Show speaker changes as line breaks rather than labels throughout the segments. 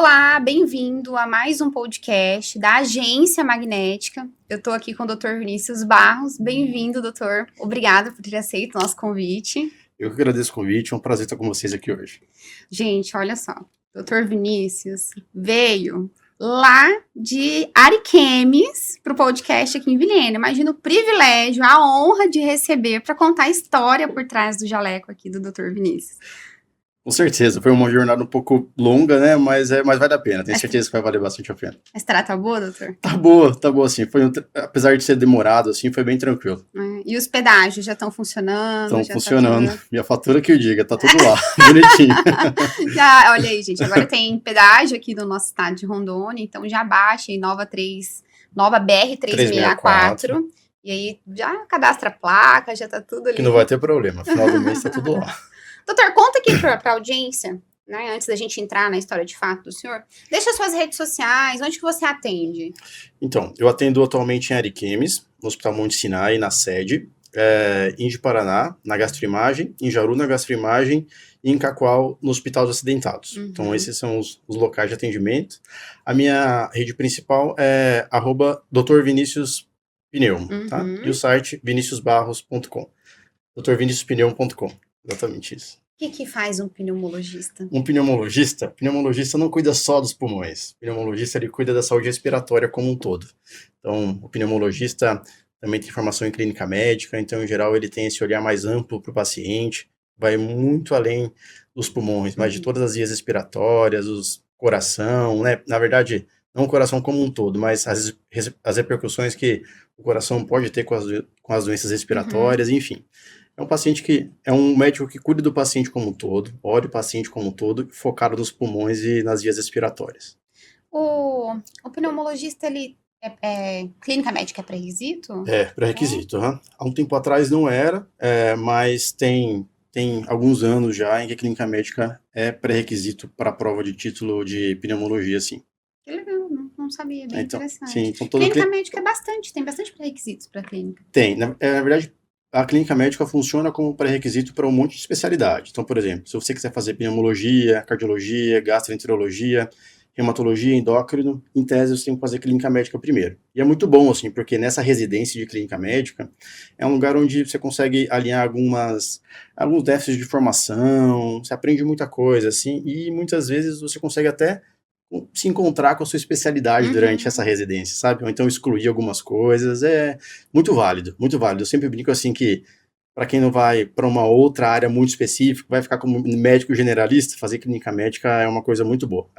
Olá, bem-vindo a mais um podcast da Agência Magnética. Eu estou aqui com o Dr. Vinícius Barros. Bem-vindo, doutor. Obrigada por ter aceito o nosso convite.
Eu que agradeço o convite, é um prazer estar com vocês aqui hoje.
Gente, olha só, Dr. Vinícius veio lá de Ariquemes para o podcast aqui em Vilhena. Imagina o privilégio, a honra de receber para contar a história por trás do jaleco aqui do Dr. Vinícius.
Com certeza, foi uma jornada um pouco longa, né? Mas vale a pena, tenho certeza que vai valer bastante a pena.
A estrada tá boa, doutor?
Tá boa, assim. Apesar de ser demorado, assim, foi bem tranquilo.
E os pedágios já estão funcionando?
Estão funcionando. Tá Minha fatura que eu diga, tá tudo lá, bonitinho.
Já, olha aí, gente, agora tem pedágio aqui no nosso estado de Rondônia, então já baixa em nova BR-364. E aí já cadastra a placa, já tá tudo ali.
Que não vai ter problema, final do mês tá tudo lá.
Doutor, conta aqui para a audiência, né, antes da gente entrar na história de fato do senhor, deixa suas redes sociais, onde que você atende?
Então, eu atendo atualmente em Ariquemes, no Hospital Monte Sinai, na sede, em Paraná, na gastroimagem, em Jaru, na gastroimagem, e em Cacoal, no Hospital dos Acidentados.
Uhum.
Então, esses são os locais de atendimento. A minha rede principal é @Dr. Vinícius Pneu, tá? E o site viniciusbarros.com, drviniciuspneu.com. Exatamente isso.
O que faz um pneumologista?
Um pneumologista não cuida só dos pulmões. O pneumologista, ele cuida da saúde respiratória como um todo. Então, o pneumologista também tem formação em clínica médica, então, em geral, ele tem esse olhar mais amplo para o paciente, vai muito além dos pulmões, mas de todas as vias respiratórias, os coração, né? Na verdade, não o coração como um todo, mas as repercussões que o coração pode ter com as doenças respiratórias, enfim. É um médico que cuida do paciente como um todo, olha o paciente como um todo, focado nos pulmões e nas vias respiratórias.
O pneumologista, ele clínica médica é pré-requisito?
É, pré-requisito. Há um tempo atrás não era, mas tem alguns anos já em que a clínica médica é pré-requisito para a prova de título de pneumologia, sim.
Que legal, não sabia, bem interessante.
Sim, então
clínica médica tem bastante pré-requisitos para clínica.
Tem, na verdade, a clínica médica funciona como pré-requisito para um monte de especialidade. Então, por exemplo, se você quiser fazer pneumologia, cardiologia, gastroenterologia, reumatologia, endócrino, em tese você tem que fazer clínica médica primeiro. E é muito bom, assim, porque nessa residência de clínica médica é um lugar onde você consegue alinhar alguns déficits de formação, você aprende muita coisa, assim, e muitas vezes você consegue até se encontrar com a sua especialidade durante essa residência, sabe? Ou então excluir algumas coisas, é muito válido, muito válido. Eu sempre brinco assim que, para quem não vai para uma outra área muito específica, vai ficar como médico generalista, fazer clínica médica é uma coisa muito boa,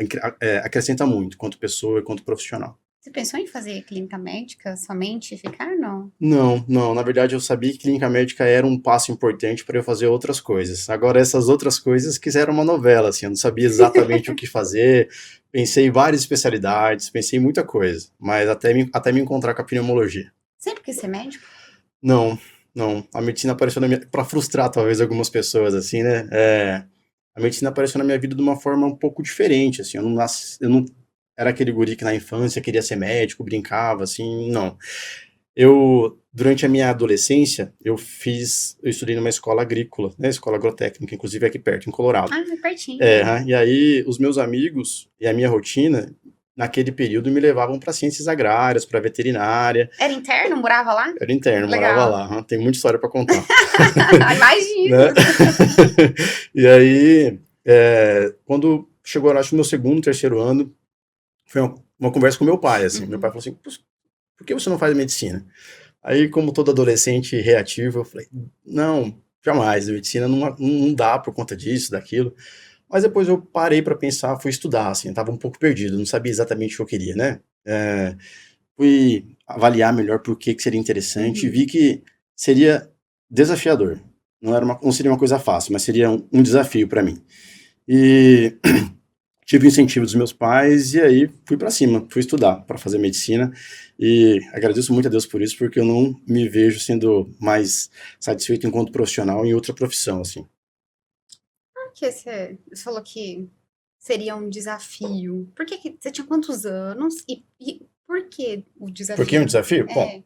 acrescenta muito, quanto pessoa e quanto profissional.
Você pensou em fazer clínica médica somente e ficar, não?
Não, na verdade eu sabia que clínica médica era um passo importante para eu fazer outras coisas. Agora essas outras coisas quiseram uma novela, assim, eu não sabia exatamente o que fazer, pensei em várias especialidades, pensei em muita coisa, mas até me encontrar com a pneumologia.
Sempre quis ser médico?
Não, a medicina apareceu para frustrar talvez algumas pessoas, assim, né, a medicina apareceu na minha vida de uma forma um pouco diferente, assim, eu não era aquele guri que na infância queria ser médico, brincava, assim, não. Durante a minha adolescência, eu estudei numa escola agrícola, né, escola agrotécnica, inclusive aqui perto, em Colorado.
Ah, pertinho.
E aí os meus amigos e a minha rotina, naquele período, me levavam para ciências agrárias, para veterinária.
Era interno? Morava lá?
Era interno,
Legal.
Morava lá. Tem muita história para contar.
Imagina!
Né? E aí, quando chegou, acho, no meu segundo, terceiro ano, foi uma conversa com meu pai, assim. Meu pai falou assim, por que você não faz medicina? Aí, como todo adolescente reativo, eu falei, não, jamais, a medicina não dá por conta disso, daquilo. Mas depois eu parei para pensar, fui estudar, assim, eu tava um pouco perdido, não sabia exatamente o que eu queria, né? Fui avaliar melhor por que seria interessante e vi que seria desafiador. Não seria uma coisa fácil, mas seria um desafio para mim. E tive o incentivo dos meus pais e aí fui para cima, fui estudar para fazer medicina e agradeço muito a Deus por isso, porque eu não me vejo sendo mais satisfeito enquanto profissional em outra profissão, assim.
Por que você falou que seria um desafio? Por que você tinha quantos anos e por que o desafio?
Por que um desafio? Bom,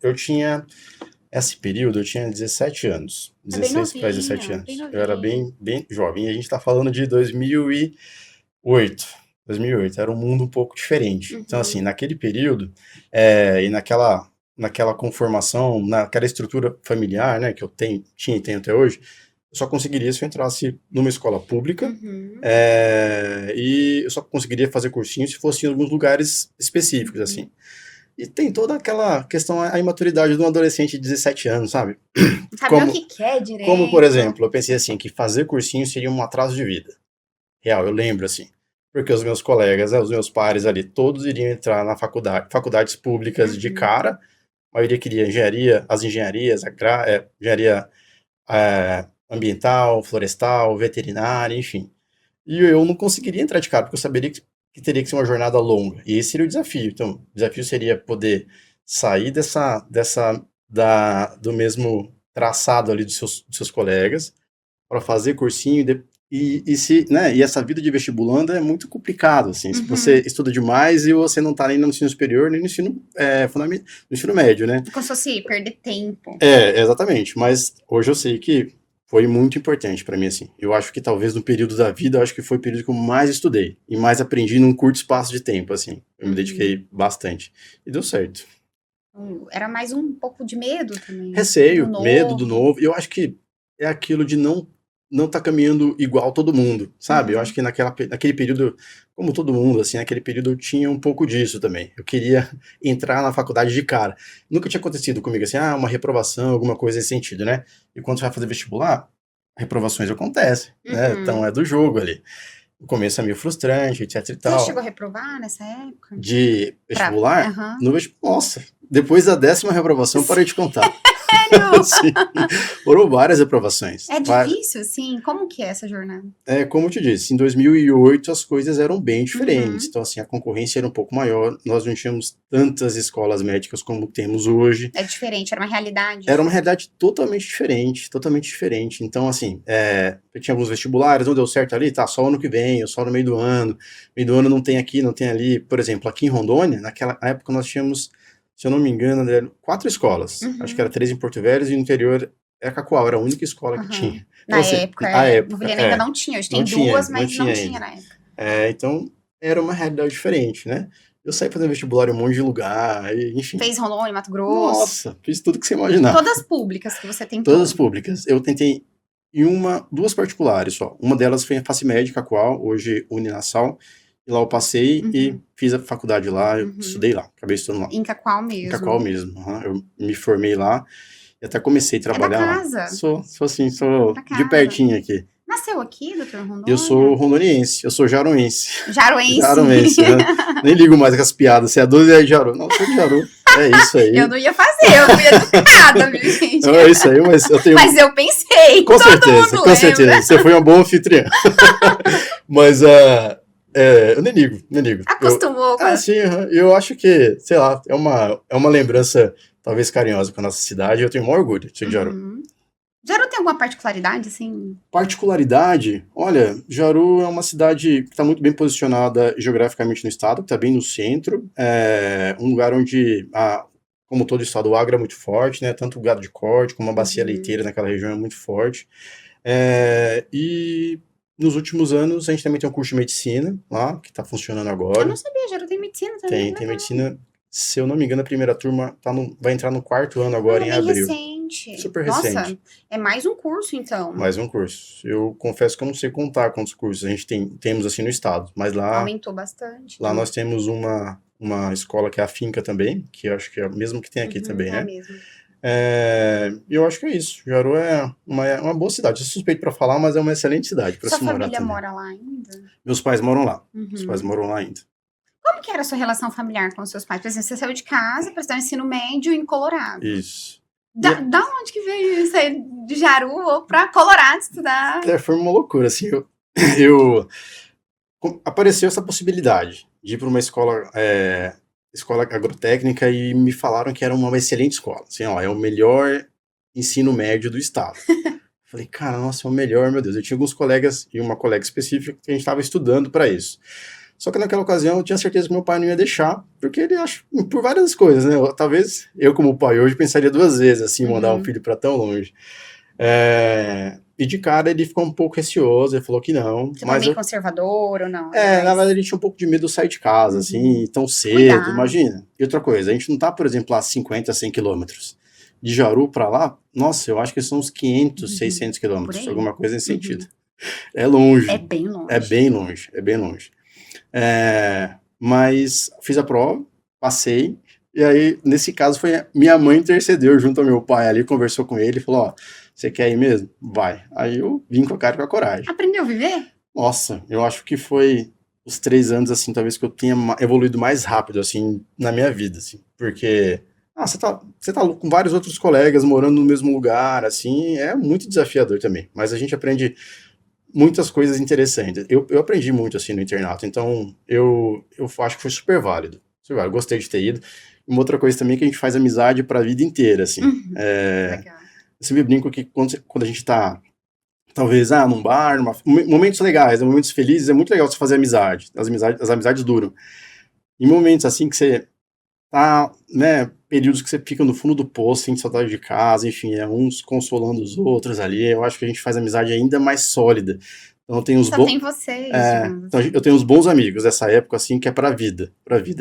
esse período eu tinha 17 anos, 16 para 17 anos. Eu era bem jovem, e a gente está falando de 2008. 2008, era um mundo um pouco diferente. Então, assim,
Uhum.
naquele período, e naquela conformação, naquela estrutura familiar, né, que eu tinha e tenho até hoje, eu só conseguiria se eu entrasse numa escola pública,
Uhum.
e eu só conseguiria fazer cursinho se fosse em alguns lugares específicos, assim.
Uhum.
E tem toda aquela questão, a imaturidade de um adolescente de 17 anos, sabe?
Saber o
Como,
que quer
como, por
direito.
exemplo, eu pensei assim, que fazer cursinho seria um atraso de vida. Real, eu lembro assim. Porque os meus colegas, né, os meus pares ali, todos iriam entrar na faculdades públicas de
Uhum.
cara. A maioria queria engenharia, as engenharias, engenharia ambiental, florestal, veterinária, enfim. E eu não conseguiria entrar de cara, porque eu saberia que teria que ser uma jornada longa. E esse seria o desafio. Então, o desafio seria poder sair do mesmo traçado ali dos seus colegas, para fazer cursinho e essa vida de vestibulanda é muito complicado, assim, se você
Uhum.
estuda demais e você não está nem no ensino superior, nem no ensino, no ensino médio, né?
Como se fosse perder tempo.
Exatamente, mas hoje eu sei que foi muito importante para mim, assim, eu acho que talvez no período da vida, eu acho que foi o período que eu mais estudei, e mais aprendi num curto espaço de tempo, assim, eu me
Uhum.
dediquei bastante, e deu certo.
Era mais um pouco de medo também, do
Receio, medo do
novo.
novo. E eu acho que é aquilo de não tá caminhando igual todo mundo, sabe? Eu acho
Uhum.
que naquele período, como todo mundo, assim, naquele período eu tinha um pouco disso também. Eu queria entrar na faculdade de cara. Nunca tinha acontecido comigo assim, uma reprovação, alguma coisa nesse sentido, né? E quando você vai fazer vestibular, reprovações acontecem, né? Então
Uhum.
é do jogo ali. O começo é meio frustrante, etc e
Você chegou
tal.
a reprovar nessa época?
De
Pra...
vestibular,
Aham.
no vestibular, nossa, depois da 10ª reprovação, eu parei de contar.
Sério?
Sim, foram várias aprovações.
É difícil, assim? Como que é essa jornada?
Como eu te disse, em 2008 as coisas eram bem diferentes.
Uhum.
Então, assim, a concorrência era um pouco maior. Nós não tínhamos tantas escolas médicas como temos hoje.
É diferente, era uma realidade.
Era uma realidade totalmente diferente, totalmente diferente. Então, assim, eu tinha alguns vestibulares, não deu certo ali, tá, só ano que vem, ou só no meio do ano. Meio do ano não tem aqui, não tem ali. Por exemplo, aqui em Rondônia, naquela época nós tínhamos, se eu não me engano, eram 4 escolas. Acho que era
Uhum.
3 em Porto Velho e no interior era Cacoal, era a única escola que
Aham.
tinha. Então,
Na
assim,
época,
a
no
época,
Vilhena ainda não tinha. Hoje
não
tem
tinha,
duas,
não
mas não
tinha
tinha
ainda.
na época.
Então, era uma realidade diferente, né? Eu saí fazendo vestibular em um monte de lugar, enfim.
Fez Rondônia, Mato Grosso.
Nossa, fiz tudo que você imaginar.
Todas públicas que você
Todas as
tentou.
públicas. Eu tentei em duas particulares só. Uma delas foi a Facmed, a qual hoje Uninasal. E lá eu passei e
Uhum.
fiz a faculdade lá, eu
Uhum.
estudei lá, acabei estudando lá.
Inca qual
Em Cacoal
mesmo.
mesmo. Eu me formei lá e até comecei a
É da
trabalhar lá.
casa.
Sou assim, sou
Da
de
casa.
pertinho aqui.
Nasceu aqui, doutor
Eu sou
Rondônia?
rondoniense, eu sou jaruense.
Jaruense.
Jaruense, né? Nem ligo mais com as piadas, se é 12 é de Jaru. Não, sou de Jaru. É isso
Eu
aí.
não ia fazer, eu fui educada, viu, gente?
Não, é isso aí, mas eu tenho.
Mas eu pensei,
Com
todo
certeza,
mundo
com
lembra.
certeza. Você foi uma boa anfitriã. Mas eu nem ligo, nem ligo.
Acostumou com a...
Sim, eu acho que, sei lá, é uma lembrança talvez carinhosa com a nossa cidade. Eu tenho o maior orgulho de ser de Jaru.
Uhum. Jaru tem alguma particularidade, assim?
Particularidade, olha, Jaru é uma cidade que está muito bem posicionada geograficamente no estado, está bem no centro. É um lugar onde, como todo estado, o agro é muito forte, né? Tanto o gado de corte como a bacia
Uhum.
leiteira naquela região é muito forte. E nos últimos anos a gente também tem um curso de medicina lá, que está funcionando
Eu não
agora.
sabia, Jaru tem medicina também, que
Tem
legal.
medicina, se eu não me engano, a primeira turma vai entrar no 4º ano agora
Ah,
em
bem
abril.
recente.
Super
Nossa,
recente.
é mais um curso, então.
Mais um curso. Eu confesso que eu não sei contar quantos cursos a gente temos assim no estado, mas lá,
Aumentou bastante,
lá
então.
nós temos uma escola que é a Finca também, que eu acho que é a mesma que tem aqui
Uhum,
também,
é a
né?
mesma.
E eu acho que é isso. Jaru é uma boa cidade. Eu suspeito para falar, mas é uma excelente cidade para
Sua
se morar
família
também.
mora lá ainda?
Meus pais moram lá. Meus pais
Uhum.
moram lá ainda.
Como que era a sua relação familiar com os seus pais? Por exemplo, você saiu de casa para estudar ensino médio em Colorado.
Isso.
Da onde que veio isso aí de Jaru ou pra Colorado estudar?
Foi uma loucura, assim. Eu apareceu essa possibilidade de ir para uma escola agrotécnica e me falaram que era uma excelente escola. Assim, ó, é o melhor ensino médio do estado. Falei, cara, nossa, é o melhor, meu Deus. Eu tinha alguns colegas e uma colega específica que a gente estava estudando para isso. Só que naquela ocasião eu tinha certeza que meu pai não ia deixar, porque ele acha, por várias coisas, né? Talvez eu, como pai hoje, pensaria duas vezes, assim, mandar um
Uhum.
filho para tão longe. É, E de cara ele ficou um pouco receoso, ele falou que não.
Você foi
Mas
meio conservador ou não?
na verdade ele tinha um pouco de medo de sair de casa, assim, tão cedo,
Cuidado.
imagina. E outra coisa, a gente não tá, por exemplo, a 50, 100 quilômetros. De Jaru pra lá, nossa, eu acho que são uns 500, 600
Por
quilômetros,
aí.
alguma coisa nesse sentido. É longe.
É bem longe.
É bem longe, é bem longe. Mas fiz a prova, passei, e aí, nesse caso, foi minha mãe intercedeu junto ao meu pai ali, conversou com ele, falou, ó, você quer ir mesmo? Vai. Aí eu vim com a cara e com a coragem.
Aprendeu a viver?
Nossa, eu acho que foi os 3 anos, assim, talvez que eu tenha evoluído mais rápido, assim, na minha vida, assim, porque... você tá com vários outros colegas morando no mesmo lugar, assim, é muito desafiador também, mas a gente aprende muitas coisas interessantes. Eu aprendi muito, assim, no internato, então eu acho que foi super válido. Super válido. Gostei de ter ido. Uma outra coisa também é que a gente faz amizade pra vida inteira, assim.
Legal.
Eu sempre brinco que quando a gente tá, talvez, num bar, momentos legais, momentos felizes, é muito legal você fazer amizade. As amizades duram. Em momentos, assim, que você tá, né, períodos que você fica no fundo do poço, sem saudade de casa, enfim, uns consolando os outros ali, eu acho que a gente faz amizade ainda mais sólida. Então eu tenho uns
Só tem vocês, digamos
então
assim.
eu tenho uns bons amigos dessa época, assim, que é pra vida,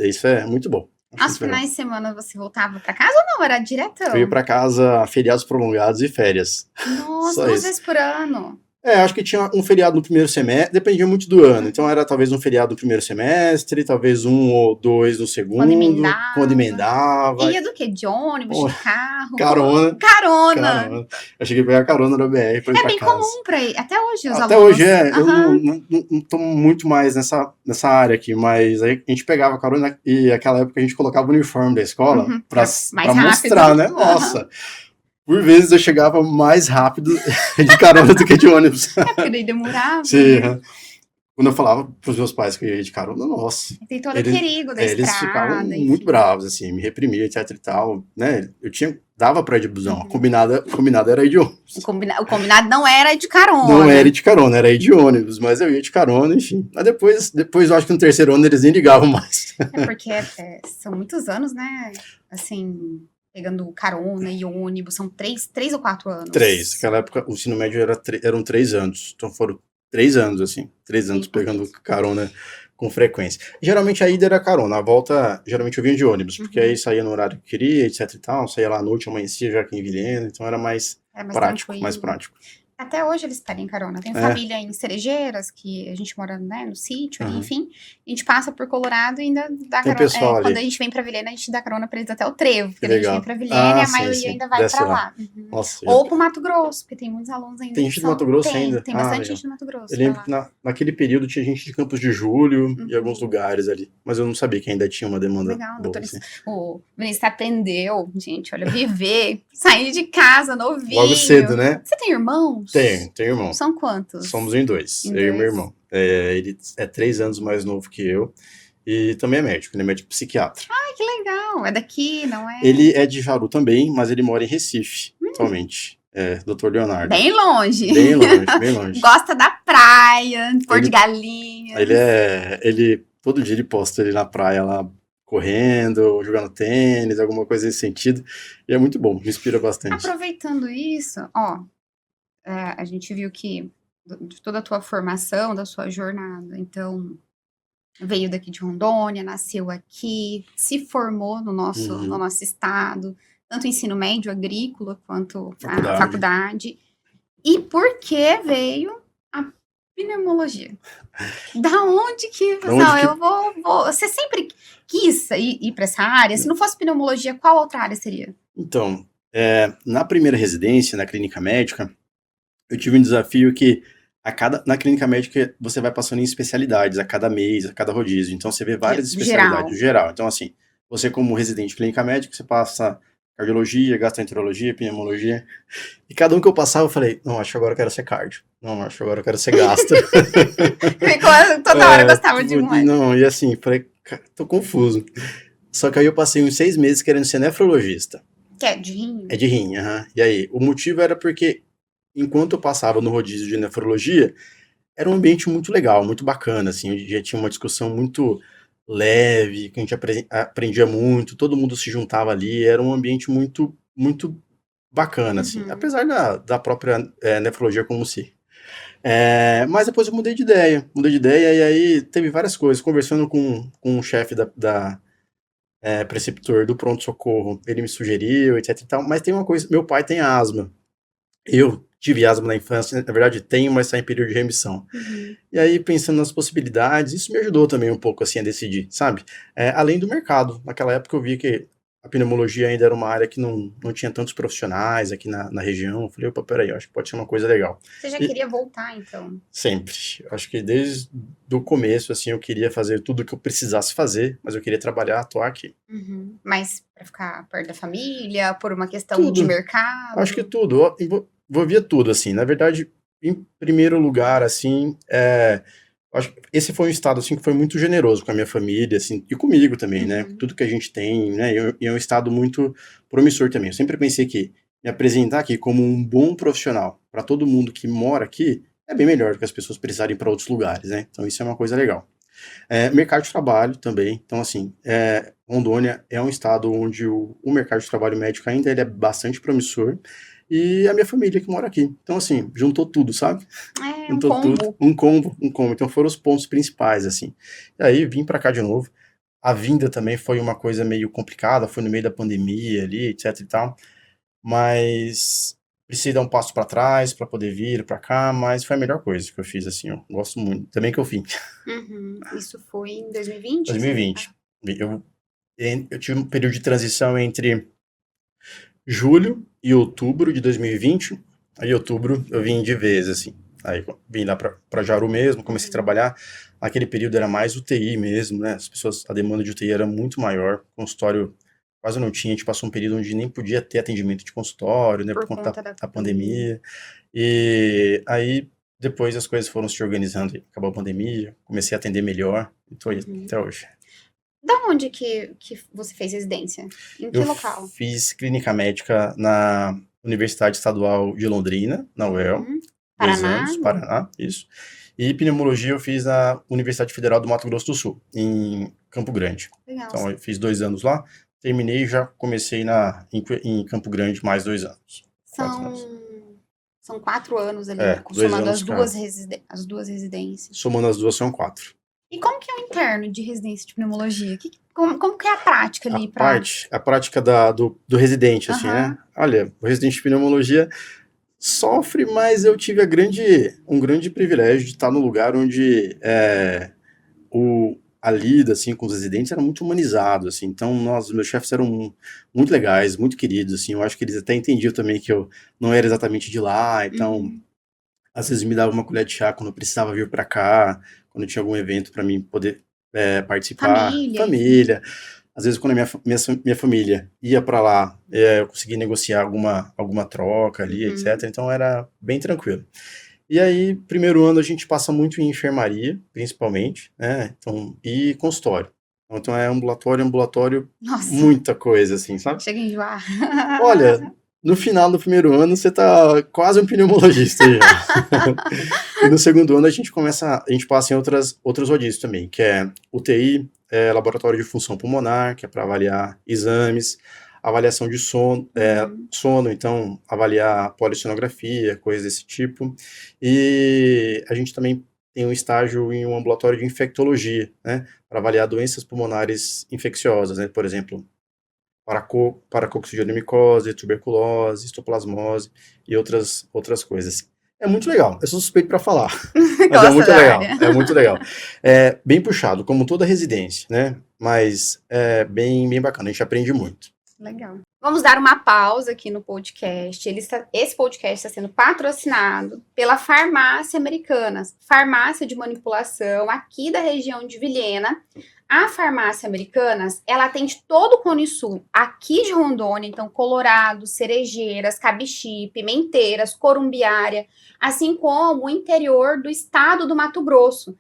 isso é muito bom. Acho
Aos
muito legal.
finais de semana você voltava pra casa ou não? Era diretão?
Eu ia pra casa, feriados prolongados e férias.
Nossa,
Só
2
isso.
vezes por ano.
Acho que tinha um feriado no primeiro semestre, dependia muito do ano. Então era talvez um feriado no primeiro semestre, talvez 1 ou 2 no segundo, quando emendava.
Ia do quê? De ônibus,
Pô,
de carro?
Carona.
Carona.
Eu cheguei a pegar carona na BR pra ir
É
pra
bem
casa.
comum pra ir. Até hoje os
Até
alunos.
hoje eu
Aham.
não tô muito mais nessa área aqui, mas aí a gente pegava carona e naquela época a gente colocava o uniforme da escola pra
Era mais
mostrar,
rápido.
né?
Aham.
Nossa, por vezes eu chegava mais rápido de carona do que de ônibus.
É porque daí demorava.
Sim,
né?
quando eu falava pros meus pais que eu ia de carona, nossa,
Tem todo o
eles,
perigo da
eles ficavam
estrada.
muito
enfim.
bravos, assim, me reprimiam, etc e tal, né? Dava pra ir de busão,
Uhum.
combinado era ir de ônibus.
O combinado não era de carona.
Não era de carona, era ir de ônibus, mas eu ia de carona, enfim. Mas depois eu acho que no terceiro ano eles nem ligavam mais.
É porque são muitos anos, né? Assim, pegando carona e ônibus. São 3 ou 4 anos.
3, naquela época o ensino médio eram 3 anos, então foram 3 anos, assim, 3 anos pegando carona com frequência. Geralmente a ida era carona, a volta, geralmente eu vinha de ônibus, porque aí saía no horário que queria, etc e tal, saía lá à noite, amanhecia já aqui em Vilhena, então era mais prático, mais prático.
Até hoje eles pedem carona. Tem família em Cerejeiras, que a gente mora, né, no sítio, ali, enfim. A gente passa por Colorado e ainda dá
Tem
carona.
pessoal ali.
Quando a gente vem pra Vilhena, a gente dá carona pra eles até o Trevo. Porque
Que
a gente
legal.
vem pra Vilhena e a
sim,
maioria ainda vai
desce
pra
lá.
lá.
Nossa,
Ou pro Mato Grosso, porque tem muitos alunos ainda.
Tem gente do Mato Grosso ainda?
Tem bastante
legal.
gente do Mato Grosso.
Eu lembro que naquele período tinha gente de Campos de Julho e alguns lugares ali. Mas eu não sabia que ainda tinha uma demanda
Legal,
boa.
doutor.
Assim.
O Vinícius aprendeu, gente, olha, viver, sair de casa novinho.
Logo cedo, né?
Você tem irmãos?
Tenho irmão.
São quantos?
Somos em 2, eu e meu irmão. Ele é 3 anos mais novo que eu. E também é médico, ele é médico psiquiatra.
Ai, que legal. É daqui, não é?
Ele é de Jaru também, mas ele mora em Recife, atualmente. Dr. Leonardo.
Bem longe.
Bem longe, bem longe.
Gosta da praia, pôr de galinha.
Ele todo dia ele posta ele na praia lá, correndo, jogando tênis, alguma coisa nesse sentido. E é muito bom, me inspira bastante.
Aproveitando isso, a gente viu que de toda a tua formação, da sua jornada, então veio daqui de Rondônia, nasceu aqui, se formou no nosso estado, tanto ensino médio agrícola quanto a faculdade. E por que veio a pneumologia? Da onde que, pessoal, eu vou... Você sempre quis ir para essa área? Se não fosse pneumologia, qual outra área seria?
Então, na primeira residência, na clínica médica, eu tive um desafio que na clínica médica você vai passando em especialidades a cada mês, a cada rodízio. Então você vê várias especialidades, geral. Então assim, você como residente de clínica médica, você passa cardiologia, gastroenterologia, pneumologia. E cada um que eu passava, eu falei, não, acho que agora eu quero ser cardio. Não, acho que agora eu quero ser gastro.
Toda hora eu gostava de um.
Não, e assim, falei, tô confuso. Só que aí eu passei uns 6 meses querendo ser nefrologista.
Que é de rim?
É de rim, E aí, o motivo era porque enquanto eu passava no rodízio de nefrologia, era um ambiente muito legal, muito bacana, assim, já tinha uma discussão muito leve, que a gente aprendia muito, todo mundo se juntava ali, era um ambiente muito, muito bacana, assim,
Uhum.
apesar da própria nefrologia como si. Mas depois eu mudei de ideia, e aí teve várias coisas. Conversando com o chefe preceptor do pronto-socorro, ele me sugeriu, etc e tal, mas tem uma coisa, meu pai tem asma. Eu tive asma na infância, na verdade tenho, mas está em período de remissão.
Uhum.
E aí, pensando nas possibilidades, isso me ajudou também um pouco, assim, a decidir, sabe? Além do mercado. Naquela época eu vi que a pneumologia ainda era uma área que não tinha tantos profissionais aqui na região. Eu falei, opa, peraí, eu acho que pode ser uma coisa legal.
Você já
E
queria voltar, então?
sempre. Eu acho que desde o começo, assim, eu queria fazer tudo o que eu precisasse fazer, mas eu queria trabalhar, atuar aqui.
Uhum. Mas para ficar perto da família, por uma questão de
Tudo. Acho que
mercado?
tudo. Envolvia tudo, assim. Na verdade, em primeiro lugar, assim, acho que esse foi um estado, assim, que foi muito generoso com a minha família, assim, e comigo também, né?
Uhum.
Tudo que a gente tem, né? E é um estado muito promissor também. Eu sempre pensei que me apresentar aqui como um bom profissional para todo mundo que mora aqui é bem melhor do que as pessoas precisarem ir para outros lugares, né? Então, isso é uma coisa legal. Mercado de trabalho também. Então, assim, Rondônia é um estado onde o mercado de trabalho médico ainda ele é bastante promissor. E a minha família que mora aqui. Então, assim, juntou tudo, sabe?
É um
Juntou tudo.
combo.
Um combo, um combo. Então, foram os pontos principais, assim. E aí, vim pra cá de novo. A vinda também foi uma coisa meio complicada, foi no meio da pandemia ali, etc e tal. Mas precisei dar um passo pra trás para poder vir pra cá, mas foi a melhor coisa que eu fiz, assim. Eu gosto muito. Também que eu vim.
Uhum. Isso foi em 2020?
2020. Eu, eu tive um período de transição entre julho e outubro de 2020. Aí, outubro, eu vim de vez, assim. Aí, vim lá pra Jaru mesmo, comecei a trabalhar. Naquele período era mais UTI mesmo, né? A demanda de UTI era muito maior. Consultório quase não tinha. A gente passou um período onde nem podia ter atendimento de consultório, né? Por
Por
conta
conta da
da
pandemia.
pandemia. E aí, depois as coisas foram se organizando. Acabou a pandemia, comecei a atender melhor. E tô aí
Uhum.
até hoje.
Da onde que você fez residência? Em que
Eu
local?
fiz clínica médica na Universidade Estadual de Londrina, na UEL,
Uhum.
2 anos,
Paraná?
Paraná, isso. E pneumologia eu fiz na Universidade Federal do Mato Grosso do Sul, em Campo Grande.
Legal.
Então eu fiz 2 anos lá, terminei e já comecei em Campo Grande mais 2 anos. 4 anos.
São 4 anos ali, né?
2
Somando
anos, cara.
as duas residências.
Somando as duas são 4.
E como que é o interno de residência de pneumologia? Como que é a prática ali pra...
A prática do residente, assim, né?
Aham.
Olha, o residente de pneumologia sofre, mas eu tive um grande privilégio de estar no lugar onde a lida assim, com os residentes era muito humanizado. Assim. Então, meus chefes eram muito legais, muito queridos. Assim. Eu acho que eles até entendiam também que eu não era exatamente de lá. Então, às vezes me dava uma colher de chá quando eu precisava vir para cá, quando tinha algum evento para mim poder participar.
Família, enfim.
Família. Às vezes, quando a minha família ia para lá, eu conseguia negociar alguma troca ali, etc. Então, era bem tranquilo. E aí, primeiro ano a gente passa muito em enfermaria, principalmente, né? Então, e consultório. Então, ambulatório,
Nossa,
muita coisa, assim, sabe?
chega a enjoar.
Olha, no final do primeiro ano você tá quase um pneumologista já. E no segundo ano a gente passa em outras rodízios também, que é UTI, laboratório de função pulmonar, que é para avaliar exames, avaliação de sono, então avaliar polissonografia, coisas desse tipo. E a gente também tem um estágio em um ambulatório de infectologia, né, para avaliar doenças pulmonares infecciosas, né, por exemplo, paracoccidioidomicose, tuberculose, histoplasmose e outras coisas. É muito legal, eu sou suspeito para falar, mas é
Gosta
muito
da
legal,
área.
é muito legal. É bem puxado, como toda residência, né? Mas é bem bacana, a gente aprende muito.
Legal. Vamos dar uma pausa aqui no podcast. Esse podcast está sendo patrocinado pela Farmácia Americanas, farmácia de manipulação aqui da região de Vilhena. A Farmácia Americanas, ela atende todo o Cone Sul, aqui de Rondônia, então Colorado, Cerejeiras, Cabixi, Pimenteiras, Corumbiária, assim como o interior do estado do Mato Grosso.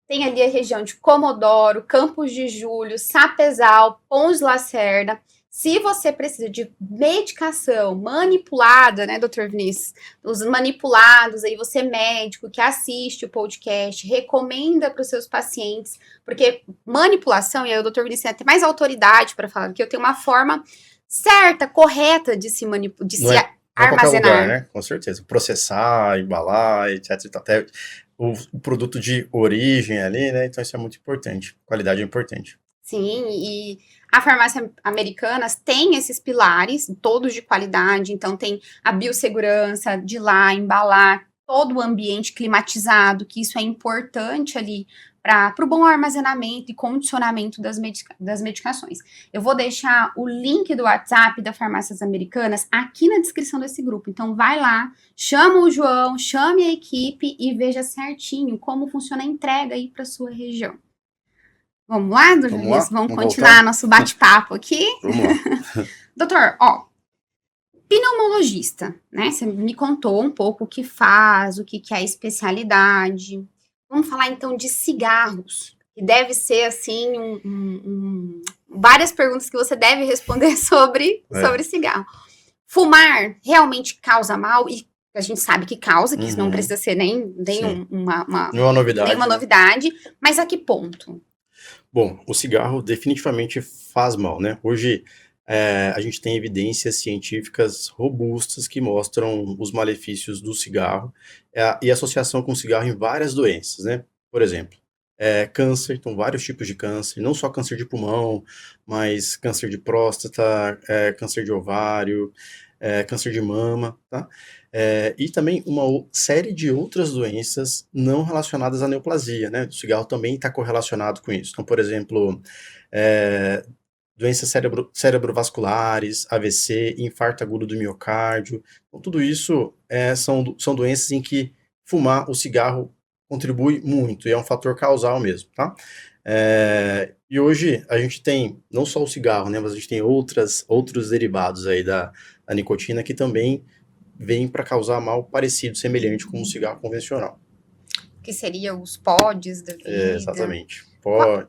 Tem ali a região de Comodoro, Campos de Julho, Sapezal, Pons de Lacerda. Se você precisa de medicação manipulada, né, doutor Vinícius? Os manipulados, aí você é médico que assiste o podcast, recomenda para os seus pacientes, porque manipulação, e aí o doutor Vinícius tem até mais autoridade para falar, que eu tenho uma forma certa, correta de se
Não é, não é qualquer
armazenar.
lugar, né? Com certeza. Processar, embalar, etc. Até o produto de origem ali, né? Então isso é muito importante. Qualidade é importante.
Sim, e a farmácia americana tem esses pilares, todos de qualidade, então tem a biossegurança de lá, embalar todo o ambiente climatizado, que isso é importante ali para o bom armazenamento e condicionamento das medicações. Eu vou deixar o link do WhatsApp da Farmácias Americanas aqui na descrição desse grupo. Então vai lá, chama o João, chame a equipe e veja certinho como funciona a entrega aí para sua região. Vamos lá, doutor
Vamos
Vinícius?
lá?
Vamos
Vamos
continuar
voltar?
nosso bate-papo aqui?
Vamos lá.
Doutor, ó, pneumologista, né? Você me contou um pouco o que faz, o que é a especialidade. Vamos falar então de cigarros, que deve ser assim várias perguntas que você deve responder sobre cigarro. Fumar realmente causa mal e a gente sabe que causa, que isso não precisa ser nem
Nenhuma novidade.
nenhuma novidade, mas a que ponto?
Bom, o cigarro definitivamente faz mal, né? Hoje a gente tem evidências científicas robustas que mostram os malefícios do cigarro e associação com o cigarro em várias doenças, né? Por exemplo, câncer, então vários tipos de câncer, não só câncer de pulmão, mas câncer de próstata, câncer de ovário, câncer de mama, tá? E também uma série de outras doenças não relacionadas à neoplasia, né? O cigarro também está correlacionado com isso. Então, por exemplo, doenças cerebrovasculares, AVC, infarto agudo do miocárdio. Então, tudo isso são doenças em que fumar o cigarro contribui muito, e é um fator causal mesmo, tá? E hoje a gente tem não só o cigarro, né, mas a gente tem outros derivados aí da nicotina que também vêm para causar mal parecido, semelhante com o cigarro convencional.
Que seria os pods da vida.
Exatamente.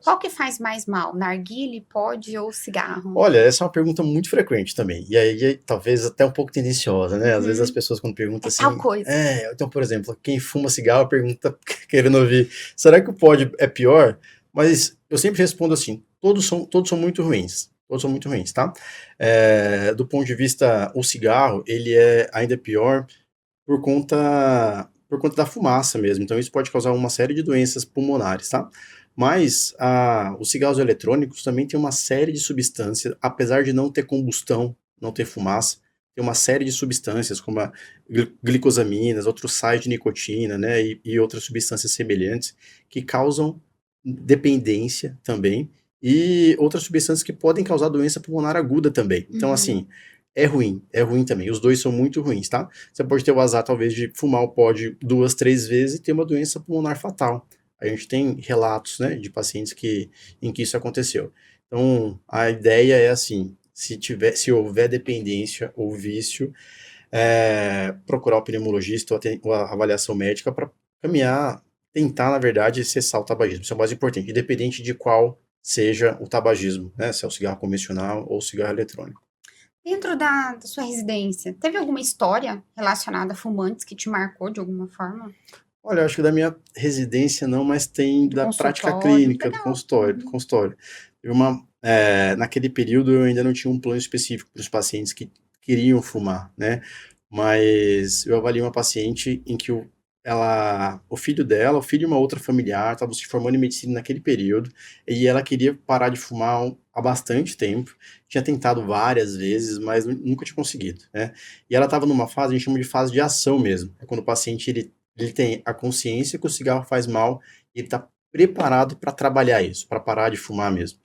Qual que faz mais mal? Narguile, pod ou cigarro?
Olha, essa é uma pergunta muito frequente também. E aí, talvez até um pouco tendenciosa, né? Às vezes as pessoas quando perguntam assim...
Tal coisa.
Então, por exemplo, quem fuma cigarro pergunta, querendo ouvir, será que o pod é pior? Mas eu sempre respondo assim, todos são muito ruins. Todos são muito ruins, tá? Do ponto de vista, o cigarro, ele é ainda pior por conta da fumaça mesmo. Então, isso pode causar uma série de doenças pulmonares, tá? Mas os cigarros eletrônicos também tem uma série de substâncias, apesar de não ter combustão, não ter fumaça, tem uma série de substâncias, como a glicosaminas, outros sais de nicotina, né, e outras substâncias semelhantes, que causam dependência também, e outras substâncias que podem causar doença pulmonar aguda também. Então, assim, é ruim também. Os dois são muito ruins, tá? Você pode ter o azar, talvez, de fumar o pod 2, 3 vezes e ter uma doença pulmonar fatal. A gente tem relatos, né, de pacientes em que isso aconteceu. Então, a ideia é assim, se houver dependência ou vício, procurar o pneumologista ou a avaliação médica para caminhar, tentar, na verdade, cessar o tabagismo. Isso é o mais importante, independente de qual seja o tabagismo, né, se é o cigarro convencional ou o cigarro eletrônico.
Dentro da sua residência, teve alguma história relacionada a fumantes que te marcou de alguma forma?
Olha, eu acho que da minha residência não, mas tem da prática clínica, do consultório. Naquele período eu ainda não tinha um plano específico para os pacientes que queriam fumar, né? Mas eu avaliei uma paciente em que o filho de uma outra familiar, estavam se formando em medicina naquele período, e ela queria parar de fumar há bastante tempo, tinha tentado várias vezes, mas nunca tinha conseguido, né? E ela estava numa fase, a gente chama de fase de ação mesmo, é quando o paciente ele tem a consciência que o cigarro faz mal e ele está preparado para trabalhar isso, para parar de fumar mesmo.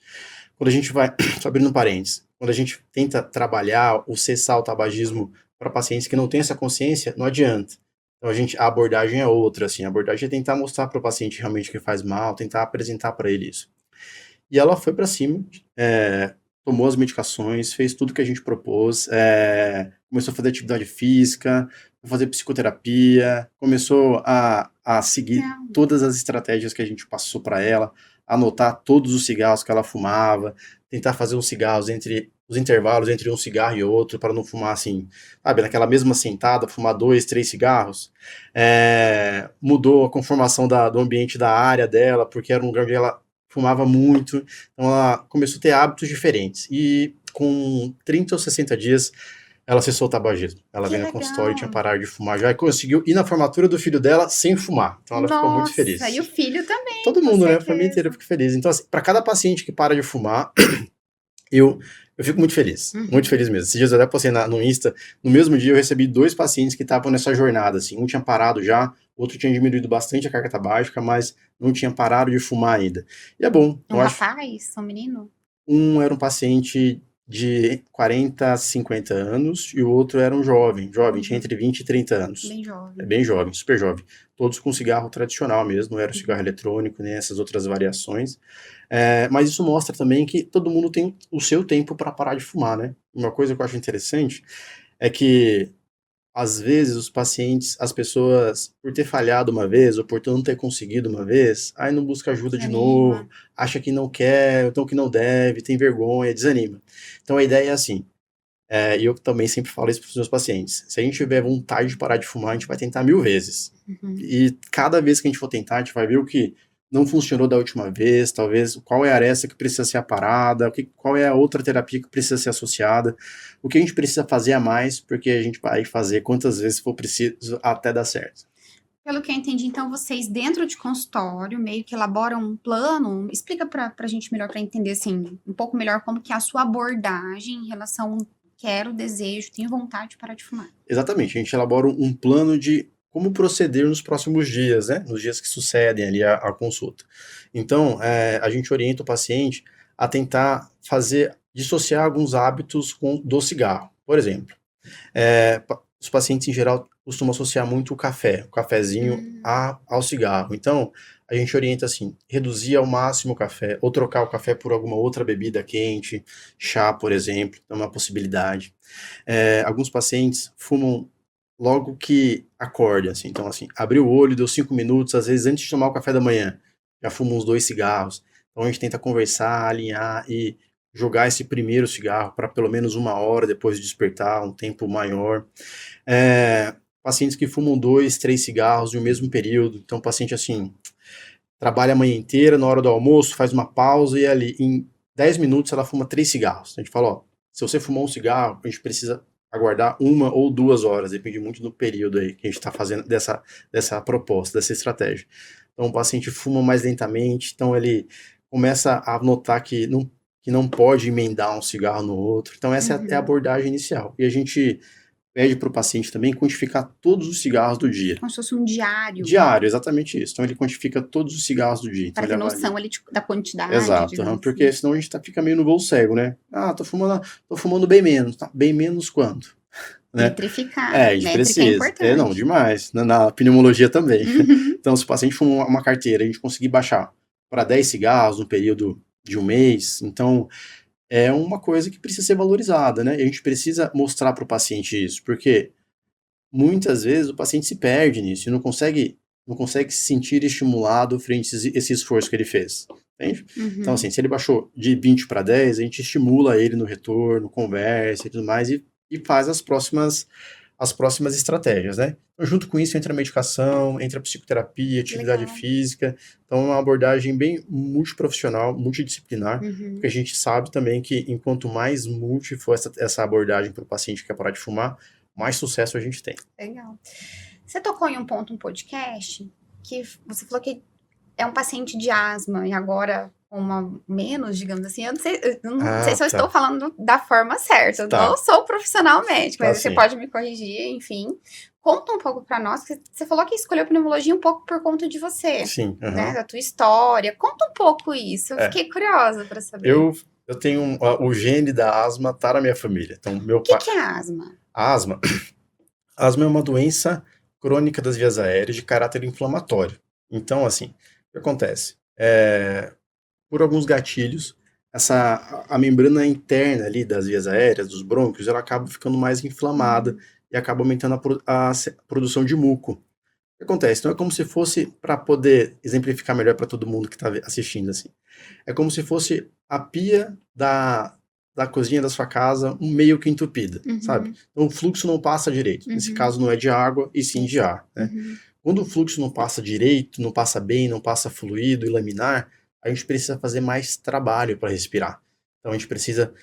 Quando a gente vai, só abrindo parênteses, quando a gente tenta trabalhar ou cessar o tabagismo para pacientes que não têm essa consciência, não adianta. Então a abordagem é outra, assim, a abordagem é tentar mostrar para o paciente realmente que faz mal, tentar apresentar para ele isso. E ela foi para cima, tomou as medicações, fez tudo que a gente propôs, começou a fazer atividade física, fazer psicoterapia, começou a seguir todas as estratégias que a gente passou para ela, anotar todos os cigarros que ela fumava, tentar fazer os cigarros os intervalos entre um cigarro e outro, para não fumar assim, sabe, naquela mesma sentada, fumar 2, 3 cigarros. Mudou a conformação do ambiente da área dela, porque era um lugar onde ela fumava muito, então ela começou a ter hábitos diferentes. E com 30 ou 60 dias, ela cessou o tabagismo. Ela
Que
veio no consultório e tinha
legal.
parado de fumar já e conseguiu ir na formatura do filho dela sem fumar. Então ela ficou muito
Nossa, e
feliz.
o filho também,
Todo
com
mundo, né? A família inteira
certeza.
fica feliz. Então, assim, para cada paciente que para de fumar, eu fico muito feliz mesmo. Esses dias eu até postei no Insta, no mesmo dia eu recebi 2 pacientes que estavam nessa jornada, assim, um tinha parado já, o outro tinha diminuído bastante a carga tabágica, mas não tinha parado de fumar ainda. E é bom,
Um
eu acho.
rapaz, um menino?
Um era um paciente de 40 a 50 anos e o outro era um jovem, tinha entre 20 e 30 anos.
Bem
É
jovem.
bem jovem, super jovem. Todos com cigarro tradicional mesmo, não era o cigarro eletrônico, nem essas outras variações. Mas isso mostra também que todo mundo tem o seu tempo para parar de fumar, né? Uma coisa que eu acho interessante é que, às vezes, os pacientes, as pessoas, por ter falhado uma vez ou por não ter conseguido uma vez, aí não busca ajuda de
Desanima.
novo, acha que não quer, então que não deve, tem vergonha, desanima. Então a ideia é assim, e eu também sempre falo isso para os meus pacientes, se a gente tiver vontade de parar de fumar, a gente vai tentar 1000 vezes. E cada vez que a gente for tentar, a gente vai ver o que não funcionou da última vez, talvez qual é a aresta que precisa ser aparada, qual é a outra terapia que precisa ser associada, o que a gente precisa fazer a mais, porque a gente vai fazer quantas vezes for preciso até dar certo.
Pelo que eu entendi, então vocês dentro de consultório meio que elaboram um plano. Explica pra gente melhor, pra entender assim, um pouco melhor como que é a sua abordagem em relação quero, desejo, tenho vontade de parar de fumar.
Exatamente, a gente elabora um plano de como proceder nos próximos dias, né? Nos dias que sucedem ali a consulta. Então, a gente orienta o paciente a tentar dissociar alguns hábitos do cigarro. Por exemplo, os pacientes em geral costumam associar muito o cafezinho ao cigarro. Então, a gente orienta assim, reduzir ao máximo o café, ou trocar o café por alguma outra bebida quente, chá, por exemplo, é uma possibilidade. Alguns pacientes fumam logo que acordam, assim, então assim, abriu o olho, deu 5 minutos, às vezes antes de tomar o café da manhã, já fumam uns 2 cigarros. Então a gente tenta conversar, alinhar e jogar esse primeiro cigarro para pelo menos 1 hora depois de despertar, um tempo maior. Pacientes que fumam 2, 3 cigarros no mesmo período, então o paciente assim, trabalha a manhã inteira, na hora do almoço, faz uma pausa e ali em 10 minutos ela fuma 3 cigarros. A gente fala, ó, se você fumou um cigarro, a gente precisa aguardar 1 ou 2 horas, depende muito do período aí que a gente está fazendo dessa proposta, dessa estratégia. Então o paciente fuma mais lentamente, então ele começa a notar que não pode emendar um cigarro no outro. Então essa é a abordagem inicial. E a gente pede para o paciente também quantificar todos os cigarros do dia.
Como se fosse um diário.
Diário, exatamente isso. Então ele quantifica todos os cigarros do dia. Então
Para ter
ele
noção
avalia.
ali da quantidade,
Exato,
digamos
porque
assim.
senão a gente fica meio no voo cego, né? Ah, tô fumando bem menos. Tá? Bem menos quanto? Né?
Metrificar.
A gente
Métrica é
precisa.
importante.
Não, demais. Na pneumologia também. Então, se o paciente fuma uma carteira, a gente conseguir baixar para 10 cigarros no período de um mês, então é uma coisa que precisa ser valorizada, né? E a gente precisa mostrar para o paciente isso, porque muitas vezes o paciente se perde nisso e não consegue se sentir estimulado frente a esse esforço que ele fez. Entende? Então, assim, se ele baixou de 20 para 10, a gente estimula ele no retorno, conversa e tudo mais, e faz as próximas estratégias, né? Então, junto com isso, entra a medicação, entra a psicoterapia, atividade
Legal.
física. Então, é uma abordagem bem multiprofissional, multidisciplinar, porque a gente sabe também que enquanto mais multi for essa abordagem para o paciente que quer parar de fumar, mais sucesso a gente tem.
Legal. Você tocou em um ponto, um podcast, que você falou que é um paciente de asma e agora uma menos, digamos assim. Eu não sei se eu estou falando da forma certa. Eu não sou profissional médico, mas você pode me corrigir, enfim. Conta um pouco para nós, que você falou que escolheu pneumologia um pouco por conta de você.
Sim.
Né, da tua história. Conta um pouco isso. Eu fiquei curiosa para saber.
Eu tenho o gene da asma, tá na minha família. Então,
O que é asma?
A asma é uma doença crônica das vias aéreas de caráter inflamatório. Então, assim, o que acontece? Por alguns gatilhos, a membrana interna ali das vias aéreas, dos brônquios, ela acaba ficando mais inflamada e acaba aumentando a produção de muco. O que acontece? Então é como se fosse, para poder exemplificar melhor para todo mundo que está assistindo, assim, é como se fosse a pia da cozinha da sua casa meio que entupida, sabe? Então o fluxo não passa direito. Nesse caso não é de água e sim de ar, né? Quando o fluxo não passa direito, não passa bem, não passa fluido e laminar, a gente precisa fazer mais trabalho para respirar. Então a gente precisa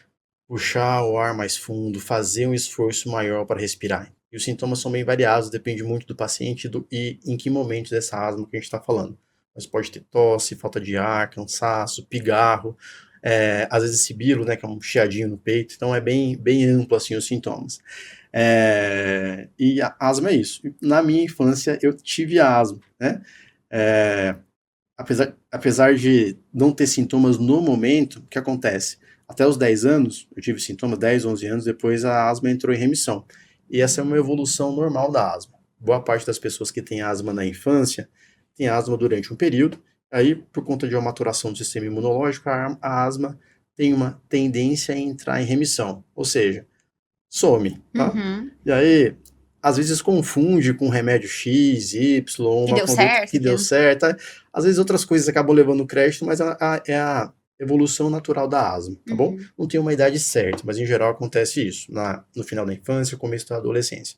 puxar o ar mais fundo, fazer um esforço maior para respirar. E os sintomas são bem variados, depende muito do paciente e em que momento dessa asma que a gente está falando. Mas pode ter tosse, falta de ar, cansaço, pigarro, às vezes sibilo, né, que é um chiadinho no peito. Então é bem amplo assim os sintomas. E a asma é isso. Na minha infância eu tive asma, né? É, apesar de não ter sintomas no momento, o que acontece? Até os 10 anos, eu tive sintomas, 10, 11 anos, depois a asma entrou em remissão. E essa é uma evolução normal da asma. Boa parte das pessoas que têm asma na infância tem asma durante um período, aí, por conta de uma maturação do sistema imunológico, a asma tem uma tendência a entrar em remissão, ou seja, some, tá?
Uhum.
E aí, às vezes confunde com remédio X, Y,
Que
uma
deu
conduta
certo,
que deu certo. Às vezes outras coisas acabam levando crédito, mas é a evolução natural da asma, tá bom?
Uhum.
Não tem uma idade certa, mas em geral acontece isso, no final da infância, começo da adolescência.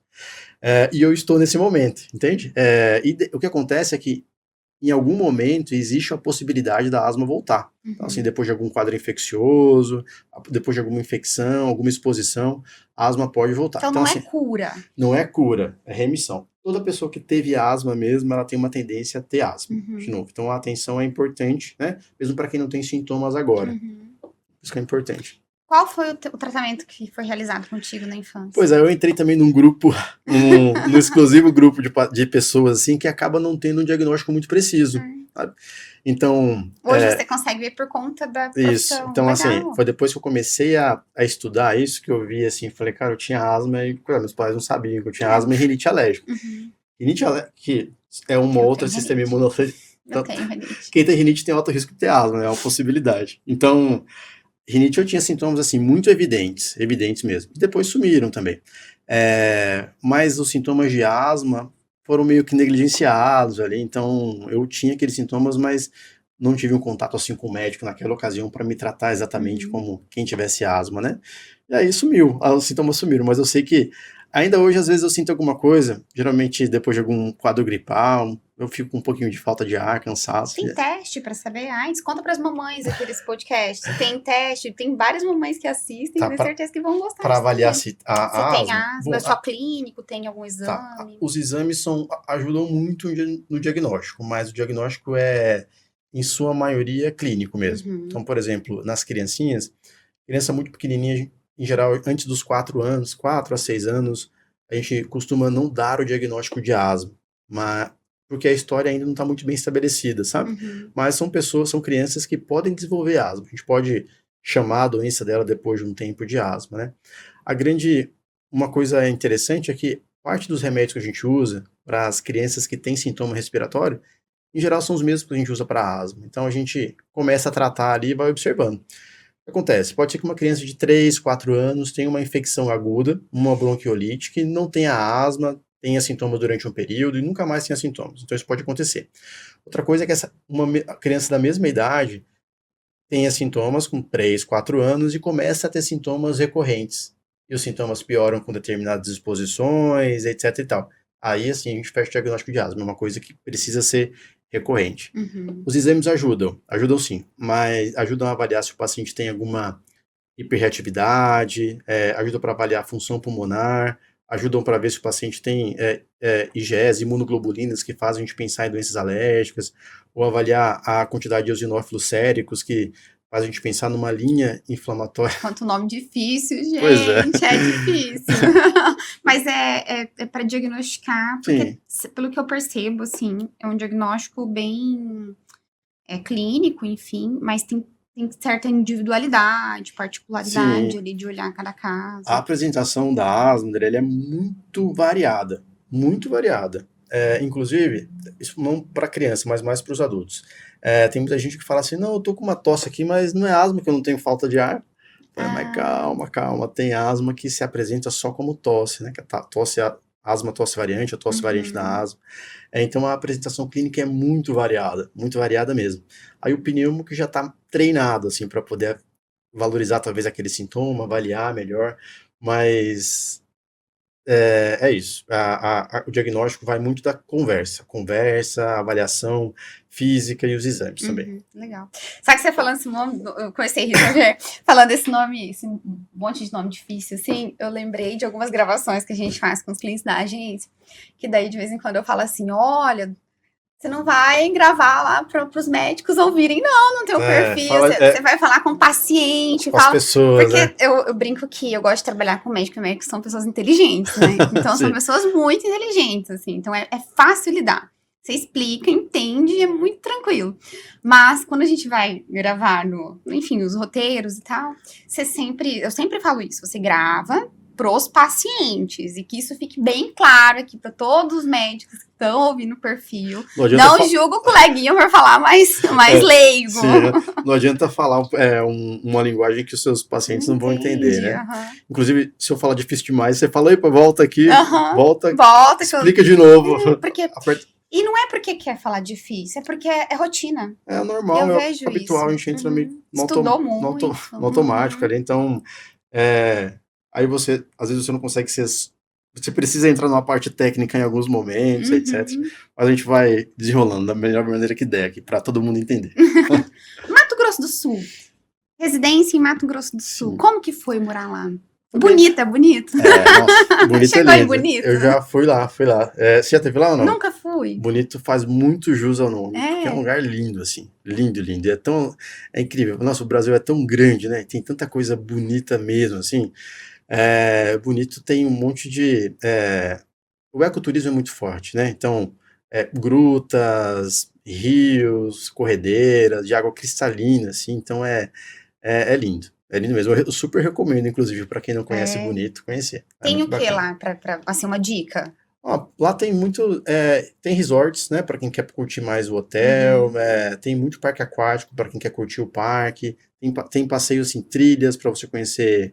E eu estou nesse momento, entende? O que acontece é que em algum momento existe a possibilidade da asma voltar. Então, assim, depois de algum quadro infeccioso, depois de alguma infecção, alguma exposição, a asma pode voltar.
Então
Então,
não
assim,
é cura.
não é cura, é remissão. Toda pessoa que teve asma mesmo, ela tem uma tendência a ter asma, de novo. Então, a atenção é importante, né? Mesmo para quem não tem sintomas agora. Isso que é importante.
Qual foi o tratamento que foi realizado contigo na infância?
Pois é, eu entrei também num grupo, num exclusivo grupo de pessoas assim que acaba não tendo um diagnóstico muito preciso, sabe? Então,
hoje você consegue ver por conta da profissão.
Isso. Então, assim, foi depois que eu comecei a estudar isso que eu vi, assim, falei, cara, eu tinha asma e meus pais não sabiam que eu tinha asma e rinite alérgica. Rinite alérgica, que é uma outra sistema imunológico.
Eu tenho rinite.
Quem tem rinite tem alto risco de ter asma, né? É uma possibilidade. Então, rinite eu tinha sintomas, assim, muito evidentes mesmo. E depois sumiram também. Mas os sintomas de asma foram meio que negligenciados ali, então eu tinha aqueles sintomas, mas não tive um contato assim com o médico naquela ocasião para me tratar exatamente como quem tivesse asma, né? E aí sumiu, os sintomas sumiram, mas eu sei que ainda hoje às vezes eu sinto alguma coisa, geralmente depois de algum quadro gripal, eu fico com um pouquinho de falta de ar, cansaço.
Tem teste para saber? Conta para as mamães aqui desse podcast. Tem teste, tem várias mamães que assistem, tenho certeza que vão gostar.
Para avaliar se
tem asma, é só clínico, tem algum exame?
Os exames ajudam muito no diagnóstico, mas o diagnóstico é, em sua maioria, clínico mesmo. Então, por exemplo, nas criancinhas, criança muito pequenininha, em geral, antes dos 4 anos, 4 a 6 anos, a gente costuma não dar o diagnóstico de asma, porque a história ainda não está muito bem estabelecida, sabe? Mas são crianças que podem desenvolver asma. A gente pode chamar a doença dela depois de um tempo de asma, né? Uma coisa interessante é que parte dos remédios que a gente usa para as crianças que têm sintoma respiratório, em geral são os mesmos que a gente usa para asma. Então a gente começa a tratar ali e vai observando. O que acontece? Pode ser que uma criança de 3, 4 anos tenha uma infecção aguda, uma bronquiolite, que não tenha asma, tenha sintomas durante um período e nunca mais tenha sintomas. Então isso pode acontecer. Outra coisa é que uma criança da mesma idade tenha sintomas com 3, 4 anos e começa a ter sintomas recorrentes. E os sintomas pioram com determinadas exposições, etc e tal. Aí, assim, a gente fecha o diagnóstico de asma, é uma coisa que precisa ser recorrente. Os exames ajudam sim, mas ajudam a avaliar se o paciente tem alguma hiperreatividade, ajudam para avaliar a função pulmonar, ajudam para ver se o paciente tem IgEs, imunoglobulinas, que fazem a gente pensar em doenças alérgicas, ou avaliar a quantidade de eosinófilos séricos, que faz a gente pensar numa linha inflamatória.
Quanto nome difícil, gente.
Pois é.
É difícil. Mas é para diagnosticar, porque, pelo que eu percebo, assim, é um diagnóstico bem clínico, enfim, mas tem certa individualidade, particularidade ali de olhar cada caso.
A apresentação da asma, ela é muito variada, muito variada. Inclusive, isso não para criança, mas mais para os adultos. Tem muita gente que fala assim, não, eu tô com uma tosse aqui, mas não é asma que eu não tenho falta de ar. Mas calma, tem asma que se apresenta só como tosse, né? Que asma tosse variante, a tosse variante da asma. Então a apresentação clínica é muito variada mesmo. Aí o pneumo que já está treinado, assim, para poder valorizar talvez aquele sintoma, avaliar melhor, mas é isso. O diagnóstico vai muito da conversa, avaliação física e os exames também.
Legal. Sabe que você falando esse nome, eu comecei a rir, porque falando esse nome, esse monte de nome difícil, assim, eu lembrei de algumas gravações que a gente faz com os clientes da agência, que daí de vez em quando eu falo assim, olha, você não vai gravar lá para os médicos ouvirem, não, no teu perfil. Você vai falar com o paciente,
com as pessoas,
porque
né?
eu brinco que eu gosto de trabalhar com médico, e médicos são pessoas inteligentes, né? Então são pessoas muito inteligentes, assim. Então é fácil lidar. Você explica, entende, é muito tranquilo. Mas quando a gente vai gravar enfim, os roteiros e tal, eu sempre falo isso, você grava pros pacientes, e que isso fique bem claro aqui para todos os médicos que estão ouvindo o perfil. Não julgo o coleguinha por falar mais leigo.
Sim, não adianta falar uma linguagem que os seus pacientes não vão entender, né? Inclusive, se eu falar difícil demais, você fala, epa, volta aqui, volta, explica de novo.
Porque... E não é porque quer falar difícil, é porque é rotina.
É normal, é habitual, a gente entra meio no automático ali, então aí você, às vezes você não consegue você precisa entrar numa parte técnica em alguns momentos, etc. Mas a gente vai desenrolando da melhor maneira que der aqui, pra todo mundo entender.
Mato Grosso do Sul. Residência em Mato Grosso do Sul. Sim. Como que foi morar lá? Bonito.
Nossa, bonito.
Chegou em Bonito?
Eu já fui lá. Você já teve lá ou não?
Nunca fui.
Bonito faz muito jus ao nome, porque é um lugar lindo, assim. Lindo. É incrível. Nossa, o Brasil é tão grande, né? Tem tanta coisa bonita mesmo, assim. Bonito tem um monte de... O ecoturismo é muito forte, né? Então, grutas, rios, corredeiras, de água cristalina, assim. Então, é lindo. É lindo mesmo. Eu super recomendo, inclusive, para quem não conhece Bonito, conhecer.
Tem o que lá, pra assim, uma dica?
Lá tem muito... tem resorts, né, para quem quer curtir mais o hotel, tem muito parque aquático para quem quer curtir o parque, tem passeios, assim, trilhas para você conhecer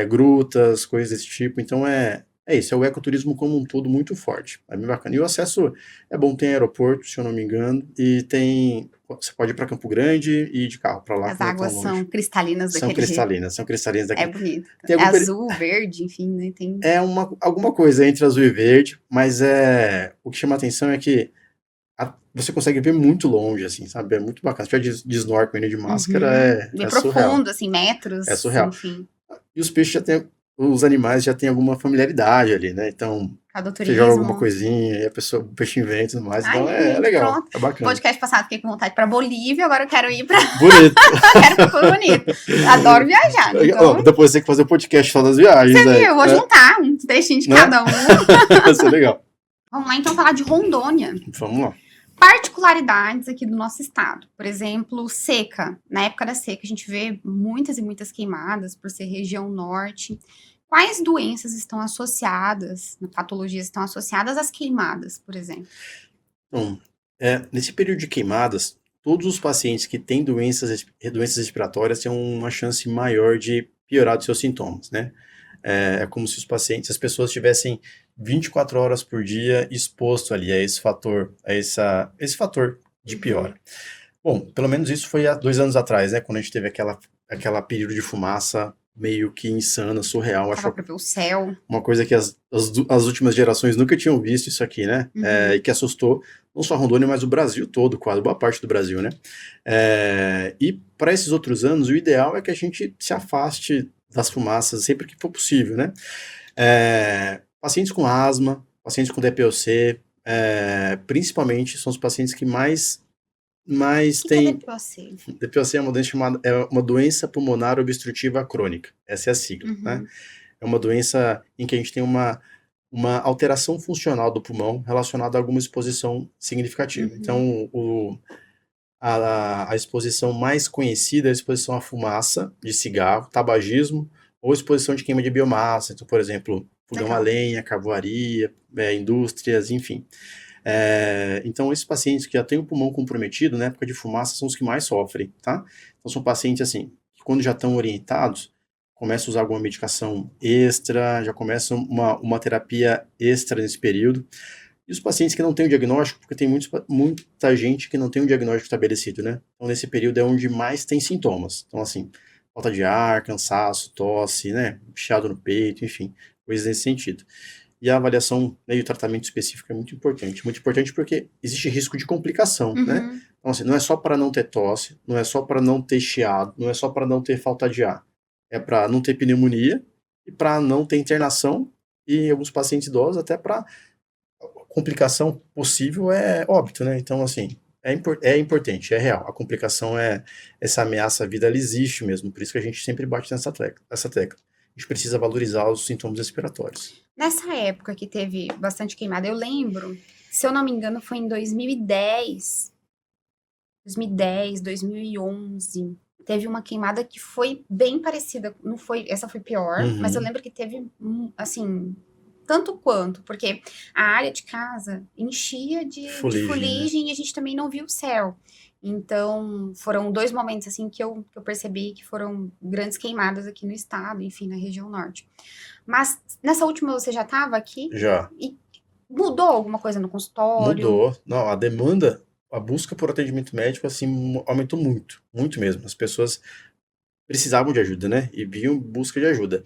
grutas, coisas desse tipo. Então, é isso, é o ecoturismo como um todo muito forte. É bem bacana. E o acesso é bom, tem aeroporto, se eu não me engano, e você pode ir para Campo Grande e ir de carro para lá.
As águas são cristalinas daquele jeito.
São cristalinas daquele
jeito. É bonito. É azul, verde, enfim, né?
É alguma coisa entre azul e verde, mas o que chama a atenção é que você consegue ver muito longe, assim, sabe? É muito bacana. Se tiver de snorkel e de máscara, é
profundo,
surreal.
Assim, metros.
É surreal.
Enfim.
E os animais já têm alguma familiaridade ali, né? Então, você joga alguma coisinha e o peixinho vem e tudo mais. Então, é legal, pronto. É bacana.
Podcast passado fiquei com vontade para Bolívia, agora eu quero ir para...
Bonito.
Quero ir para Bonito. Adoro viajar, né? Então...
Depois você tem que fazer o podcast só das viagens.
Você viu? Eu vou juntar um textinho de cada um.
Vai ser legal.
Vamos lá, então, falar de Rondônia.
Vamos lá.
Particularidades aqui do nosso estado. Por exemplo, seca. Na época da seca, a gente vê muitas e muitas queimadas por ser região norte. Quais doenças estão associadas, patologias estão associadas às queimadas, por exemplo?
Bom, nesse período de queimadas, todos os pacientes que têm doenças respiratórias têm uma chance maior de piorar dos seus sintomas, né? É como se as pessoas tivessem 24 horas por dia exposto ali a esse fator, esse fator de piora. Bom, pelo menos isso foi há 2 anos atrás, né? Quando a gente teve aquela período de fumaça meio que insana, surreal.
Dava pra ver o céu.
Uma coisa que as últimas gerações nunca tinham visto isso aqui, né? E que assustou não só Rondônia, mas o Brasil todo, quase, boa parte do Brasil, né? E para esses outros anos, o ideal é que a gente se afaste das fumaças sempre que for possível, né? Pacientes com asma, pacientes com DPOC, principalmente são os pacientes que mais tem...
É DPOC?
DPOC é uma doença pulmonar obstrutiva crônica. Essa é a sigla, né? É uma doença em que a gente tem uma alteração funcional do pulmão relacionada a alguma exposição significativa. Então, a exposição mais conhecida é a exposição à fumaça de cigarro, tabagismo, ou exposição de queima de biomassa. Então, por exemplo, fogão a lenha, carvoaria, indústrias, enfim. Então, esses pacientes que já têm o pulmão comprometido, na época de fumaça, são os que mais sofrem, tá? Então, são pacientes, assim, que quando já estão orientados, começam a usar alguma medicação extra, já começam uma terapia extra nesse período. E os pacientes que não têm o diagnóstico, porque tem muita gente que não tem um diagnóstico estabelecido, né? Então, nesse período é onde mais tem sintomas. Então, assim, falta de ar, cansaço, tosse, né? Chiado no peito, enfim. coisas nesse sentido. E a avaliação, né, e o tratamento específico é muito importante porque existe risco de complicação, né?
Uhum.
Então, assim, não é só para não ter tosse, não é só para não ter chiado, não é só para não ter falta de ar, é para não ter pneumonia e para não ter internação e em alguns pacientes idosos até para complicação possível é óbito, né? Então, assim, é importante, é real. A complicação essa ameaça à vida, ela existe mesmo. Por isso que a gente sempre bate essa tecla. A gente precisa valorizar os sintomas respiratórios.
Nessa época que teve bastante queimada, eu lembro, se eu não me engano, foi em 2010, 2011. Teve uma queimada que foi bem parecida. Não foi, essa foi pior, mas eu
Uhum.
lembro que teve, assim, tanto quanto, porque a área de casa enchia de
Fuligem, né?
fuligem e a gente também não via o céu. Então, foram 2 momentos, assim, que eu percebi que foram grandes queimadas aqui no estado, enfim, na região norte. Mas nessa última você já estava aqui?
Já
E mudou alguma coisa no consultório?
mudou. Não, a demanda, a busca por atendimento médico, assim, aumentou muito, muito mesmo. As pessoas precisavam de ajuda, né? E vinham em busca de ajuda.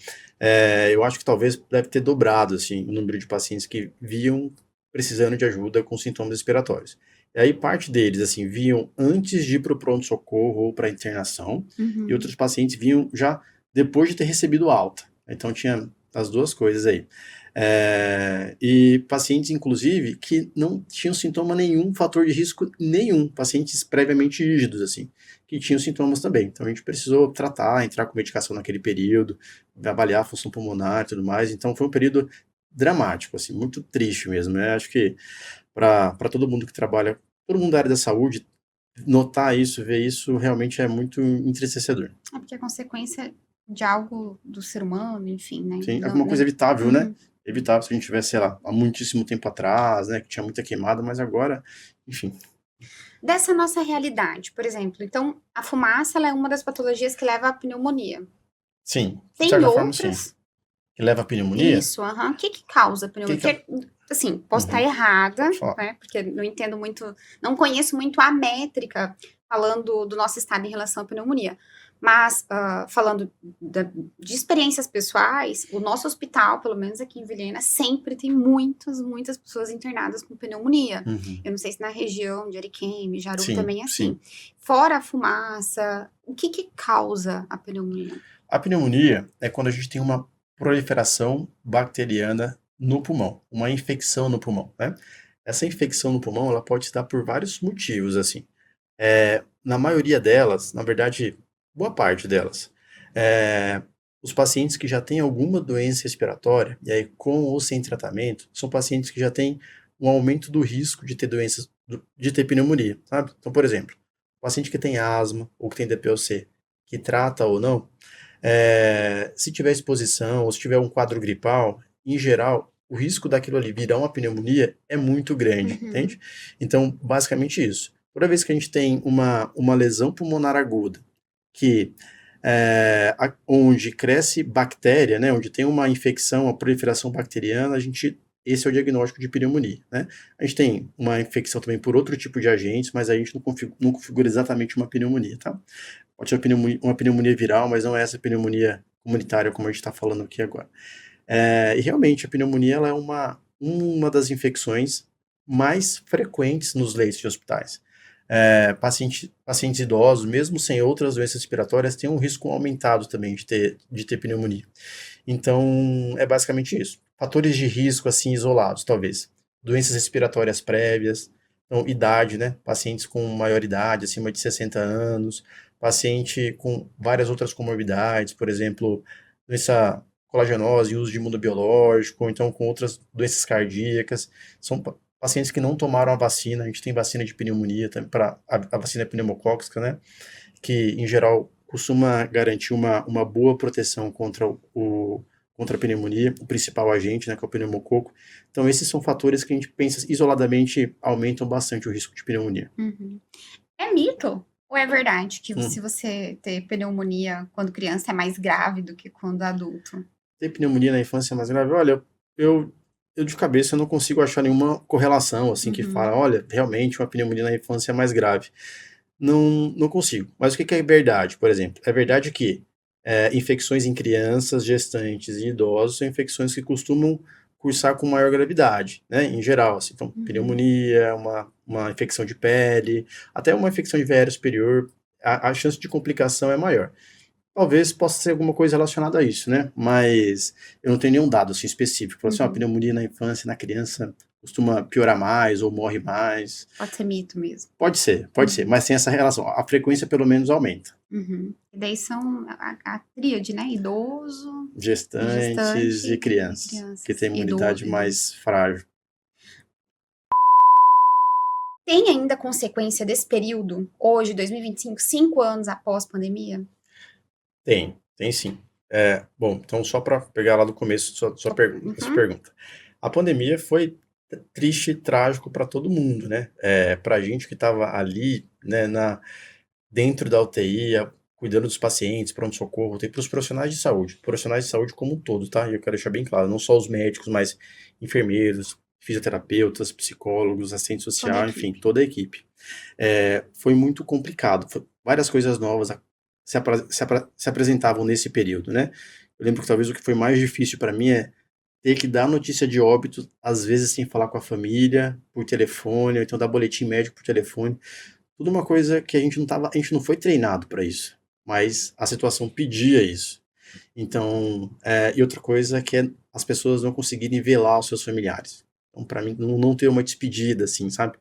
Eu acho que talvez deve ter dobrado, assim, o número de pacientes que vinham precisando de ajuda com sintomas respiratórios. E aí parte deles, assim, vinham antes de ir para o pronto-socorro ou para a internação, e
Uhum.
outros pacientes vinham já depois de ter recebido alta. Então tinha as duas coisas aí. E pacientes, inclusive, que não tinham sintoma nenhum, fator de risco nenhum, pacientes previamente rígidos, assim, que tinham sintomas também. Então a gente precisou tratar, entrar com medicação naquele período, avaliar a função pulmonar e tudo mais. Então foi um período dramático, assim, muito triste mesmo, né? Acho que para todo mundo que trabalha, todo mundo da área da saúde, notar isso, ver isso, realmente é muito entristecedor.
É porque é consequência de algo do ser humano, enfim, né?
Sim,
Não,
alguma coisa
não...
evitável, né?
Uhum.
Evitável se a gente tivesse, sei lá, há muitíssimo tempo atrás, né? Que tinha muita queimada, mas agora, enfim.
Dessa nossa realidade, por exemplo, então a fumaça ela é uma das patologias que leva à pneumonia.
Sim, de
Tem
certa forma, sim.
outras?
Que leva a pneumonia?
Isso, aham. O que que causa pneumonia?
Que...
Porque, assim, posso estar
Uhum,
errada,
pode falar.
né? Porque não entendo muito, não conheço muito a métrica falando do nosso estado em relação à pneumonia. Mas, falando de experiências pessoais, o nosso hospital, pelo menos aqui em Vilhena, sempre tem muitas, muitas pessoas internadas com pneumonia.
Uhum.
Eu não sei se na região de Ariquemes, Jaru
Sim,
também é assim.
sim.
Fora a fumaça, o que que causa a pneumonia?
A pneumonia é quando a gente tem uma proliferação bacteriana no pulmão, uma infecção no pulmão, né? Essa infecção no pulmão, ela pode se dar por vários motivos, assim. Na maioria delas, na verdade, boa parte delas, é, os pacientes que já têm alguma doença respiratória, e aí com ou sem tratamento, são pacientes que já têm um aumento do risco de ter doenças, de ter pneumonia, sabe? Então, por exemplo, paciente que tem asma ou que tem DPOC, que trata ou não, se tiver exposição ou se tiver um quadro gripal, em geral, o risco daquilo ali virar uma pneumonia é muito grande,
Uhum.
entende? Então, basicamente isso. Toda vez que a gente tem uma lesão pulmonar aguda, que onde cresce bactéria, né, onde tem uma infecção, uma proliferação bacteriana, esse é o diagnóstico de pneumonia, né? A gente tem uma infecção também por outro tipo de agentes, mas a gente não configura exatamente uma pneumonia, tá? Pode ser uma pneumonia viral, mas não é essa pneumonia comunitária como a gente está falando aqui agora. E realmente, a pneumonia ela é uma das infecções mais frequentes nos leitos de hospitais. Pacientes idosos, mesmo sem outras doenças respiratórias, têm um risco aumentado também de ter pneumonia. Então, é basicamente isso. Fatores de risco, assim, isolados, talvez. Doenças respiratórias prévias, então, idade, né? Pacientes com maior idade, acima de 60 anos, paciente com várias outras comorbidades, por exemplo, doença colagenose, uso de imunobiológico, ou então com outras doenças cardíacas. São pacientes que não tomaram a vacina, a gente tem vacina de pneumonia, a vacina pneumocócica, né? Que, em geral, costuma garantir uma boa proteção contra a pneumonia, o principal agente, né, que é o pneumococo. Então, esses são fatores que a gente pensa isoladamente aumentam bastante o risco de pneumonia.
Uhum. É mito? Ou é verdade que se
Hum.
você ter pneumonia quando criança é mais grave do que quando adulto?
Ter pneumonia na infância é mais grave? Olha, eu de cabeça não consigo achar nenhuma correlação, assim, que
Uhum.
fala, olha, realmente uma pneumonia na infância é mais grave. Não consigo. Mas o que é verdade, por exemplo? É verdade que infecções em crianças, gestantes e idosos são infecções que costumam cursar com maior gravidade, né, em geral, assim, então, pneumonia, uma infecção de pele, até uma infecção de via aérea superior, a chance de complicação é maior. Talvez possa ser alguma coisa relacionada a isso, né? Mas eu não tenho nenhum dado assim específico. Fala assim, a pneumonia na infância, na criança, costuma piorar mais ou morre mais.
Pode ser mito mesmo.
Pode ser, mas tem essa relação. A frequência pelo menos aumenta.
E daí são a tríade, né? Idoso,
Gestantes e crianças, que têm imunidade mais frágil.
Tem ainda consequência desse período, hoje, 2025, 5 anos após pandemia?
Tem sim. Bom, então só para pegar lá do começo sua pergunta. A pandemia foi triste e trágico para todo mundo, né? Para a gente que estava ali, né, dentro da UTI, cuidando dos pacientes, pronto-socorro, tem para os profissionais de saúde como um todo, tá? E eu quero deixar bem claro, não só os médicos, mas enfermeiros, fisioterapeutas, psicólogos, assistente social, enfim, toda a equipe. Foi muito complicado, várias coisas novas se apresentavam nesse período, né? Eu lembro que talvez o que foi mais difícil para mim é ter que dar notícia de óbito, às vezes sem falar com a família, por telefone, ou então dar boletim médico por telefone. Tudo uma coisa que a gente não foi treinado para isso, mas a situação pedia isso. Então, e outra coisa que é as pessoas não conseguirem velar os seus familiares. Então, para mim, não ter uma despedida, assim, sabe?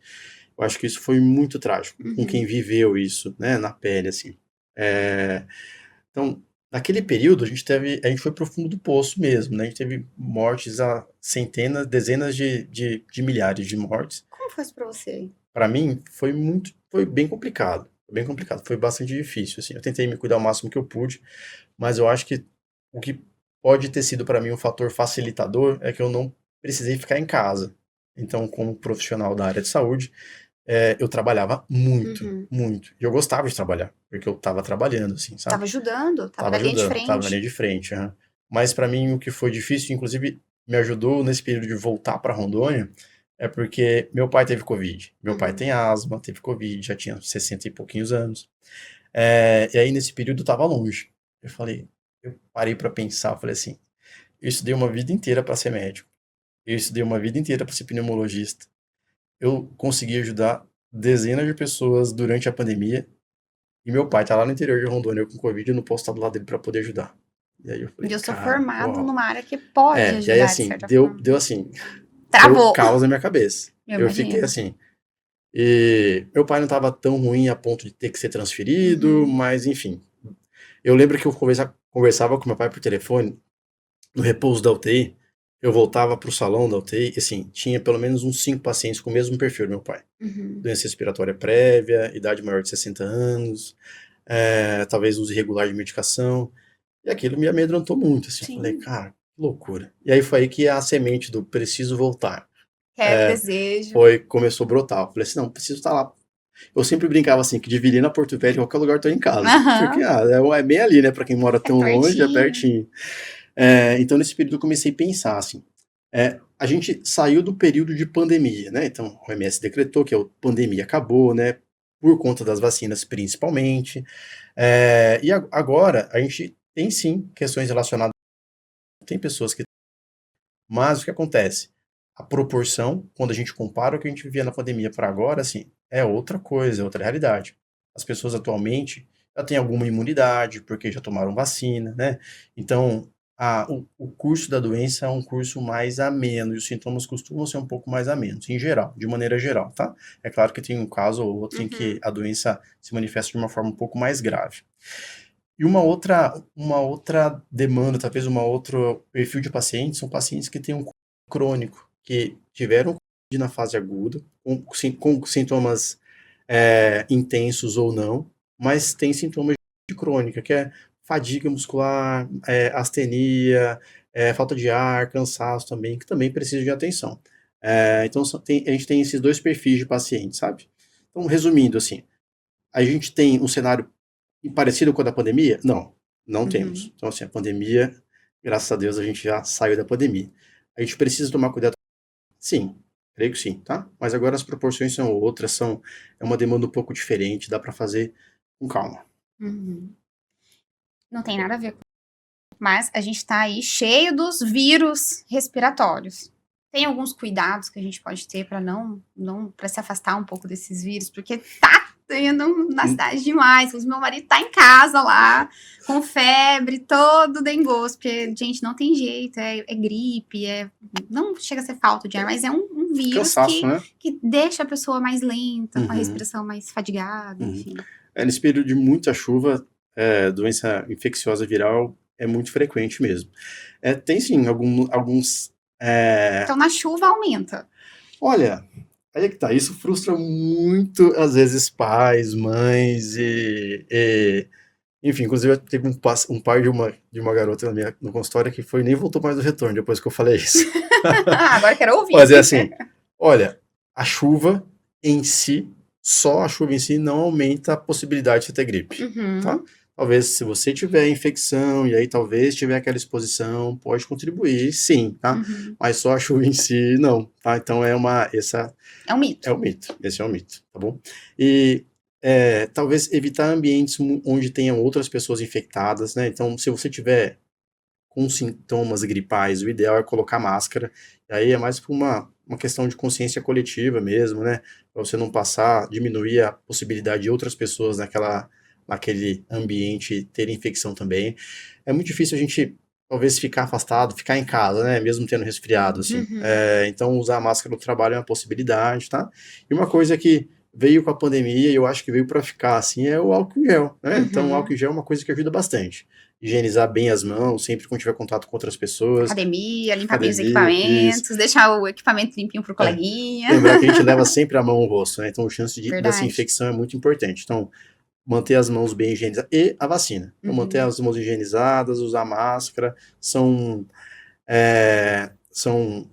Eu acho que isso foi muito trágico, com quem viveu isso, né, na pele, assim. Então, naquele período, a gente foi pro fundo do poço mesmo, né? A gente teve mortes a centenas, dezenas de milhares de mortes.
Como foi isso pra você?
Para mim, foi bem complicado. Foi bastante difícil, assim. Eu tentei me cuidar o máximo que eu pude, mas eu acho que o que pode ter sido para mim um fator facilitador é que eu não precisei ficar em casa. Então, como profissional da área de saúde, eu trabalhava muito, muito. E eu gostava de trabalhar, porque eu estava trabalhando, assim, sabe?
Tava ajudando, tava na linha de frente.
Tava na linha de frente, Mas para mim o que foi difícil, inclusive me ajudou nesse período de voltar para Rondônia, é porque meu pai teve Covid. Meu pai tem asma, teve Covid, já tinha 60 e pouquinhos anos. E aí nesse período eu tava longe. Eu parei para pensar, falei assim, eu estudei uma vida inteira para ser médico. Eu estudei uma vida inteira para ser pneumologista. Eu consegui ajudar dezenas de pessoas durante a pandemia. E meu pai tá lá no interior de Rondônia com Covid, eu não posso estar do lado dele para poder ajudar. E aí eu falei,
eu sou
cara,
formado
uau.
numa área que pode ajudar,
E aí
de
assim,
certa
deu
forma.
assim,
Travou.
deu caos na minha cabeça.
Eu
Eu fiquei
imagino.
assim. E meu pai não estava tão ruim a ponto de ter que ser transferido, mas enfim. Eu lembro que eu conversava com meu pai por telefone, no repouso da UTI, eu voltava pro salão da UTI, e assim, tinha pelo menos uns 5 pacientes com o mesmo perfil do meu pai. Doença respiratória prévia, idade maior de 60 anos, talvez uso irregular de medicação, e aquilo me amedrontou muito, assim, eu falei, cara, que loucura. E aí foi aí que a semente do preciso voltar
Desejo.
começou a brotar. Eu falei assim, não, preciso estar lá. Eu sempre brincava assim, que de Virina a Porto Velho, em qualquer lugar eu tô em casa. Porque é bem ali, né, pra quem mora tão longe, é pertinho. Então nesse período eu comecei a pensar assim, a gente saiu do período de pandemia, né, então o OMS decretou que a pandemia acabou, né, por conta das vacinas principalmente, e agora a gente tem sim questões relacionadas, tem pessoas que... Mas o que acontece? A proporção, quando a gente compara o que a gente vivia na pandemia para agora, assim, é outra coisa, é outra realidade. As pessoas atualmente já têm alguma imunidade, porque já tomaram vacina, né? Então, o curso da doença é um curso mais ameno, e os sintomas costumam ser um pouco mais amenos, em geral, de maneira geral, tá? É claro que tem um caso ou outro em que a doença se manifesta de uma forma um pouco mais grave. E uma outra demanda, talvez outro perfil de pacientes, são pacientes que têm um crônico, que tiveram Covid na fase aguda, com sintomas intensos ou não, mas tem sintomas de crônica, que é fadiga muscular, astenia, falta de ar, cansaço também, que também precisa de atenção. Então a gente tem esses dois perfis de pacientes, sabe? Então, resumindo assim, a gente tem um cenário parecido com o da pandemia? Não temos. Então, assim, a pandemia, graças a Deus, a gente já saiu da pandemia. A gente precisa tomar cuidado? Sim, creio que sim, tá? Mas agora as proporções são outras, é uma demanda um pouco diferente, dá para fazer com calma.
Não tem nada a ver com. Mas a gente tá aí cheio dos vírus respiratórios. Tem alguns cuidados que a gente pode ter para para se afastar um pouco desses vírus, porque tá tendo na cidade demais. O meu marido tá em casa lá, com febre, todo dengoso, porque, gente, não tem jeito, é gripe, não chega a ser falta de ar, mas é um vírus
Cansaço, né?
que deixa a pessoa mais lenta, com a respiração mais fadigada, enfim.
Nesse período de muita chuva, doença infecciosa viral é muito frequente mesmo. Tem sim alguns...
Então, na chuva aumenta.
Olha, aí é que tá, isso frustra muito, às vezes, pais, mães enfim, inclusive teve um pai de uma garota no consultório que nem voltou mais do retorno depois que eu falei isso.
Agora quero ouvir.
Mas é assim, olha, a chuva em si, só a chuva em si não aumenta a possibilidade de você ter gripe, tá? Talvez se você tiver infecção e aí talvez tiver aquela exposição, pode contribuir, sim, tá? Mas só a chuva em si, não, tá? Então é um mito. É um mito, esse é um mito, tá bom? E talvez evitar ambientes onde tenham outras pessoas infectadas, né? Então, se você tiver com sintomas gripais, o ideal é colocar máscara, e aí é mais por uma questão de consciência coletiva mesmo, né? Para você não diminuir a possibilidade de outras pessoas naquele ambiente ter infecção também. É muito difícil a gente, talvez, ficar afastado, ficar em casa, né, mesmo tendo resfriado, assim. Então, usar a máscara no trabalho é uma possibilidade, tá? E uma coisa que veio com a pandemia, e eu acho que veio para ficar, assim, é o álcool em gel, né? Então, o álcool em gel é uma coisa que ajuda bastante. Higienizar bem as mãos, sempre quando tiver contato com outras pessoas.
Academia, limpar bem os equipamentos, deixar o equipamento limpinho pro coleguinha.
Lembrar que a gente leva sempre a mão no rosto, né? Então, a chance dessa infecção é muito importante. Então, manter as mãos bem higienizadas, e a vacina. Então, manter as mãos higienizadas, usar máscara, são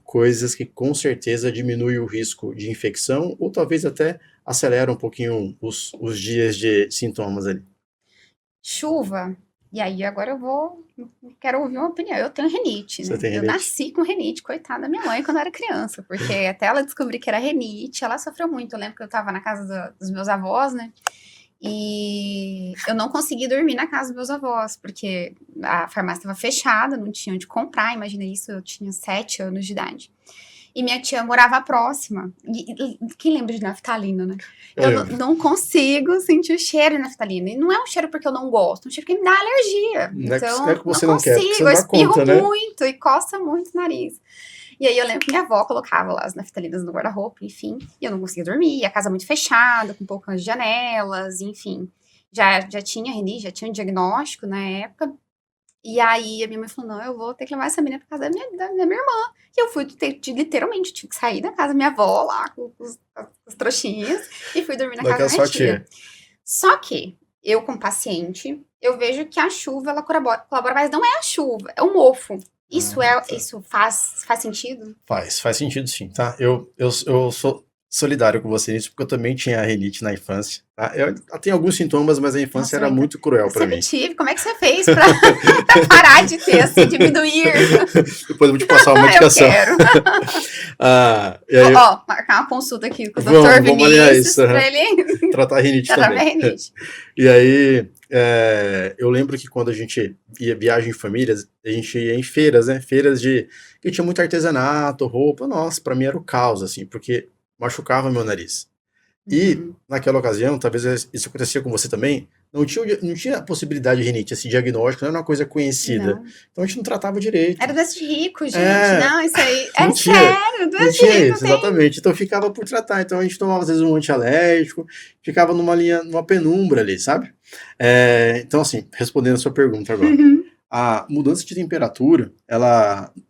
coisas que com certeza diminuem o risco de infecção, ou talvez até aceleram um pouquinho os dias de sintomas ali.
Chuva, e aí agora quero ouvir uma opinião. Eu tenho rinite, né?
Você tem rinite?
Eu nasci com rinite, coitada da minha mãe quando eu era criança, porque até ela descobrir que era rinite, ela sofreu muito. Eu lembro que eu tava na casa dos meus avós, né? E eu não consegui dormir na casa dos meus avós, porque a farmácia estava fechada, não tinha onde comprar, imagina isso, eu tinha 7 anos de idade. E minha tia morava próxima. E quem lembra de naftalina, né? Eu não consigo sentir o cheiro de naftalina. E não é um cheiro porque eu não gosto, é um cheiro que me dá alergia. Então,
é que você não quer, você
eu espirro
conta, né?
muito e coça muito o nariz. E aí eu lembro que minha avó colocava lá as naftalinas no guarda-roupa, enfim, e eu não conseguia dormir, a casa muito fechada, com poucas janelas, enfim. Já tinha rinite, já tinha um diagnóstico na época. E aí a minha mãe falou, não, eu vou ter que levar essa menina pra casa da minha irmã. E eu fui, literalmente, tive que sair da casa da minha avó lá, com os trouxinhas, e fui dormir na casa da minha tia. Só que, eu como paciente, eu vejo que a chuva, ela colabora, mas não é a chuva, é o mofo. Isso faz sentido?
Faz sentido sim, tá? Eu sou solidário com você nisso, porque eu também tinha rinite na infância, tá? Eu tenho alguns sintomas, mas a infância era muito cruel pra mim.
Como é que você fez pra parar de ter, assim, diminuir?
Depois eu vou te passar uma medicação.
Eu quero. Marcar uma consulta aqui com o Dr. Vinícius pra ele
tratar a rinite também. E aí, eu lembro que quando a gente viaja em famílias, a gente ia em feiras, né? Feiras que tinha muito artesanato, roupa. Nossa, pra mim era o caos, assim, porque machucava meu nariz. E, naquela ocasião, talvez isso acontecia com você também, não tinha a possibilidade de rinite, esse diagnóstico não era uma coisa conhecida. Não. Então a gente não tratava direito.
Era doença de rico, gente. Não, isso aí é sério, doença de rico.
Exatamente. Então ficava por tratar. Então a gente tomava, às vezes, um antialérgico, ficava numa penumbra ali, sabe? Então, assim, respondendo a sua pergunta agora. A mudança de temperatura,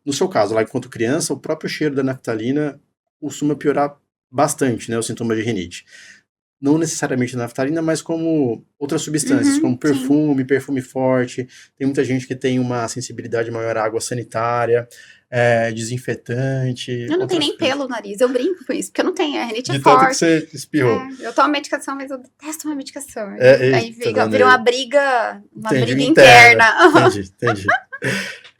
no seu caso, lá enquanto criança, o próprio cheiro da naftalina costuma piorar bastante, né, os sintomas de rinite. Não necessariamente naftalina, mas como outras substâncias, como perfume forte. Tem muita gente que tem uma sensibilidade maior à água sanitária, desinfetante.
Eu não tenho nem pelo no nariz, eu brinco com isso, porque eu não tenho, a rinite é
forte. De tanto que você espirrou.
Eu tomo medicação, mas eu detesto uma medicação. Aí vira uma briga interna.
Entendi.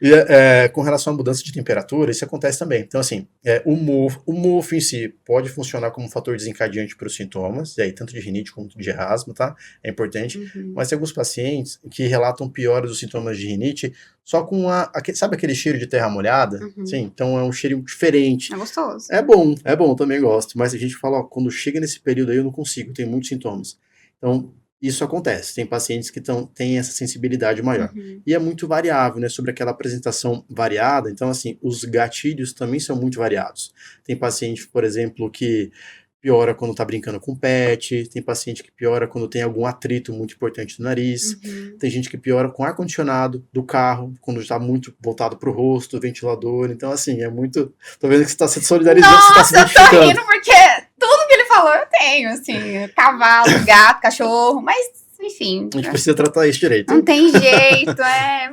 E com relação à mudança de temperatura, isso acontece também. Então, assim, o mofo em si pode funcionar como um fator desencadeante para os sintomas, e aí tanto de rinite como de asma, tá? É importante. Mas tem alguns pacientes que relatam piora dos sintomas de rinite só com sabe aquele cheiro de terra molhada? Sim, então é um cheiro diferente.
É gostoso.
É bom, também gosto. Mas a gente fala, ó, quando chega nesse período aí eu não consigo, tenho muitos sintomas. Então, isso acontece. Tem pacientes que têm essa sensibilidade maior. E é muito variável, né? Sobre aquela apresentação variada. Então, assim, os gatilhos também são muito variados. Tem paciente, por exemplo, que piora quando tá brincando com pet. Tem paciente que piora quando tem algum atrito muito importante no nariz. Tem gente que piora com ar-condicionado do carro, quando está muito voltado pro rosto, ventilador. Então, assim, é muito... Tô vendo que você tá se solidarizando, você tá se
Nossa, eu tô
identificando.
rindo porque tudo que ele falou eu tenho, assim, cavalo, gato, cachorro, mas enfim.
A gente precisa tratar isso direito.
Não tem jeito,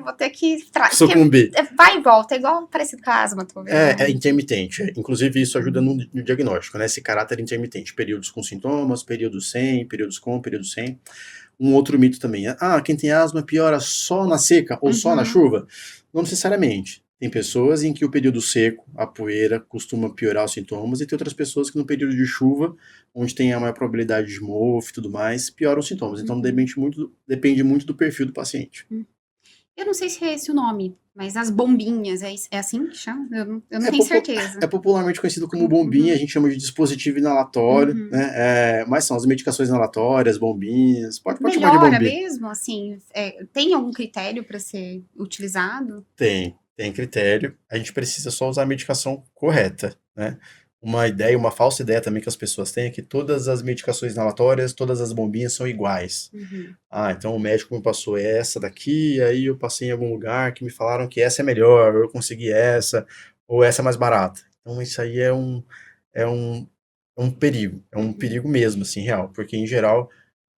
vou ter que...
Sucumbir.
Vai e volta, é igual parecido com a asma, tô vendo.
É intermitente. Inclusive, isso ajuda no diagnóstico, né? Esse caráter intermitente. Períodos com sintomas, períodos sem, períodos com, períodos sem. Um outro mito também é, quem tem asma piora só na seca ou só na chuva? Não necessariamente. Tem pessoas em que o período seco, a poeira, costuma piorar os sintomas, e tem outras pessoas que no período de chuva, onde tem a maior probabilidade de mofo e tudo mais, pioram os sintomas. Então depende muito do perfil do paciente.
Eu não sei se é esse o nome, mas as bombinhas, é assim que chama? Eu não tenho certeza.
É popularmente conhecido como bombinha, a gente chama de dispositivo inalatório, né? Mas são as medicações inalatórias, bombinhas, pode chamar de bombinha.
Mesmo, assim, tem algum critério para ser utilizado?
Tem critério, a gente precisa só usar a medicação correta, né? Uma falsa ideia também que as pessoas têm é que todas as medicações inalatórias, todas as bombinhas são iguais. Então o médico me passou essa daqui, aí eu passei em algum lugar que me falaram que essa é melhor, eu consegui essa, ou essa é mais barata. Então isso aí é um perigo, é um perigo mesmo, assim, real, porque em geral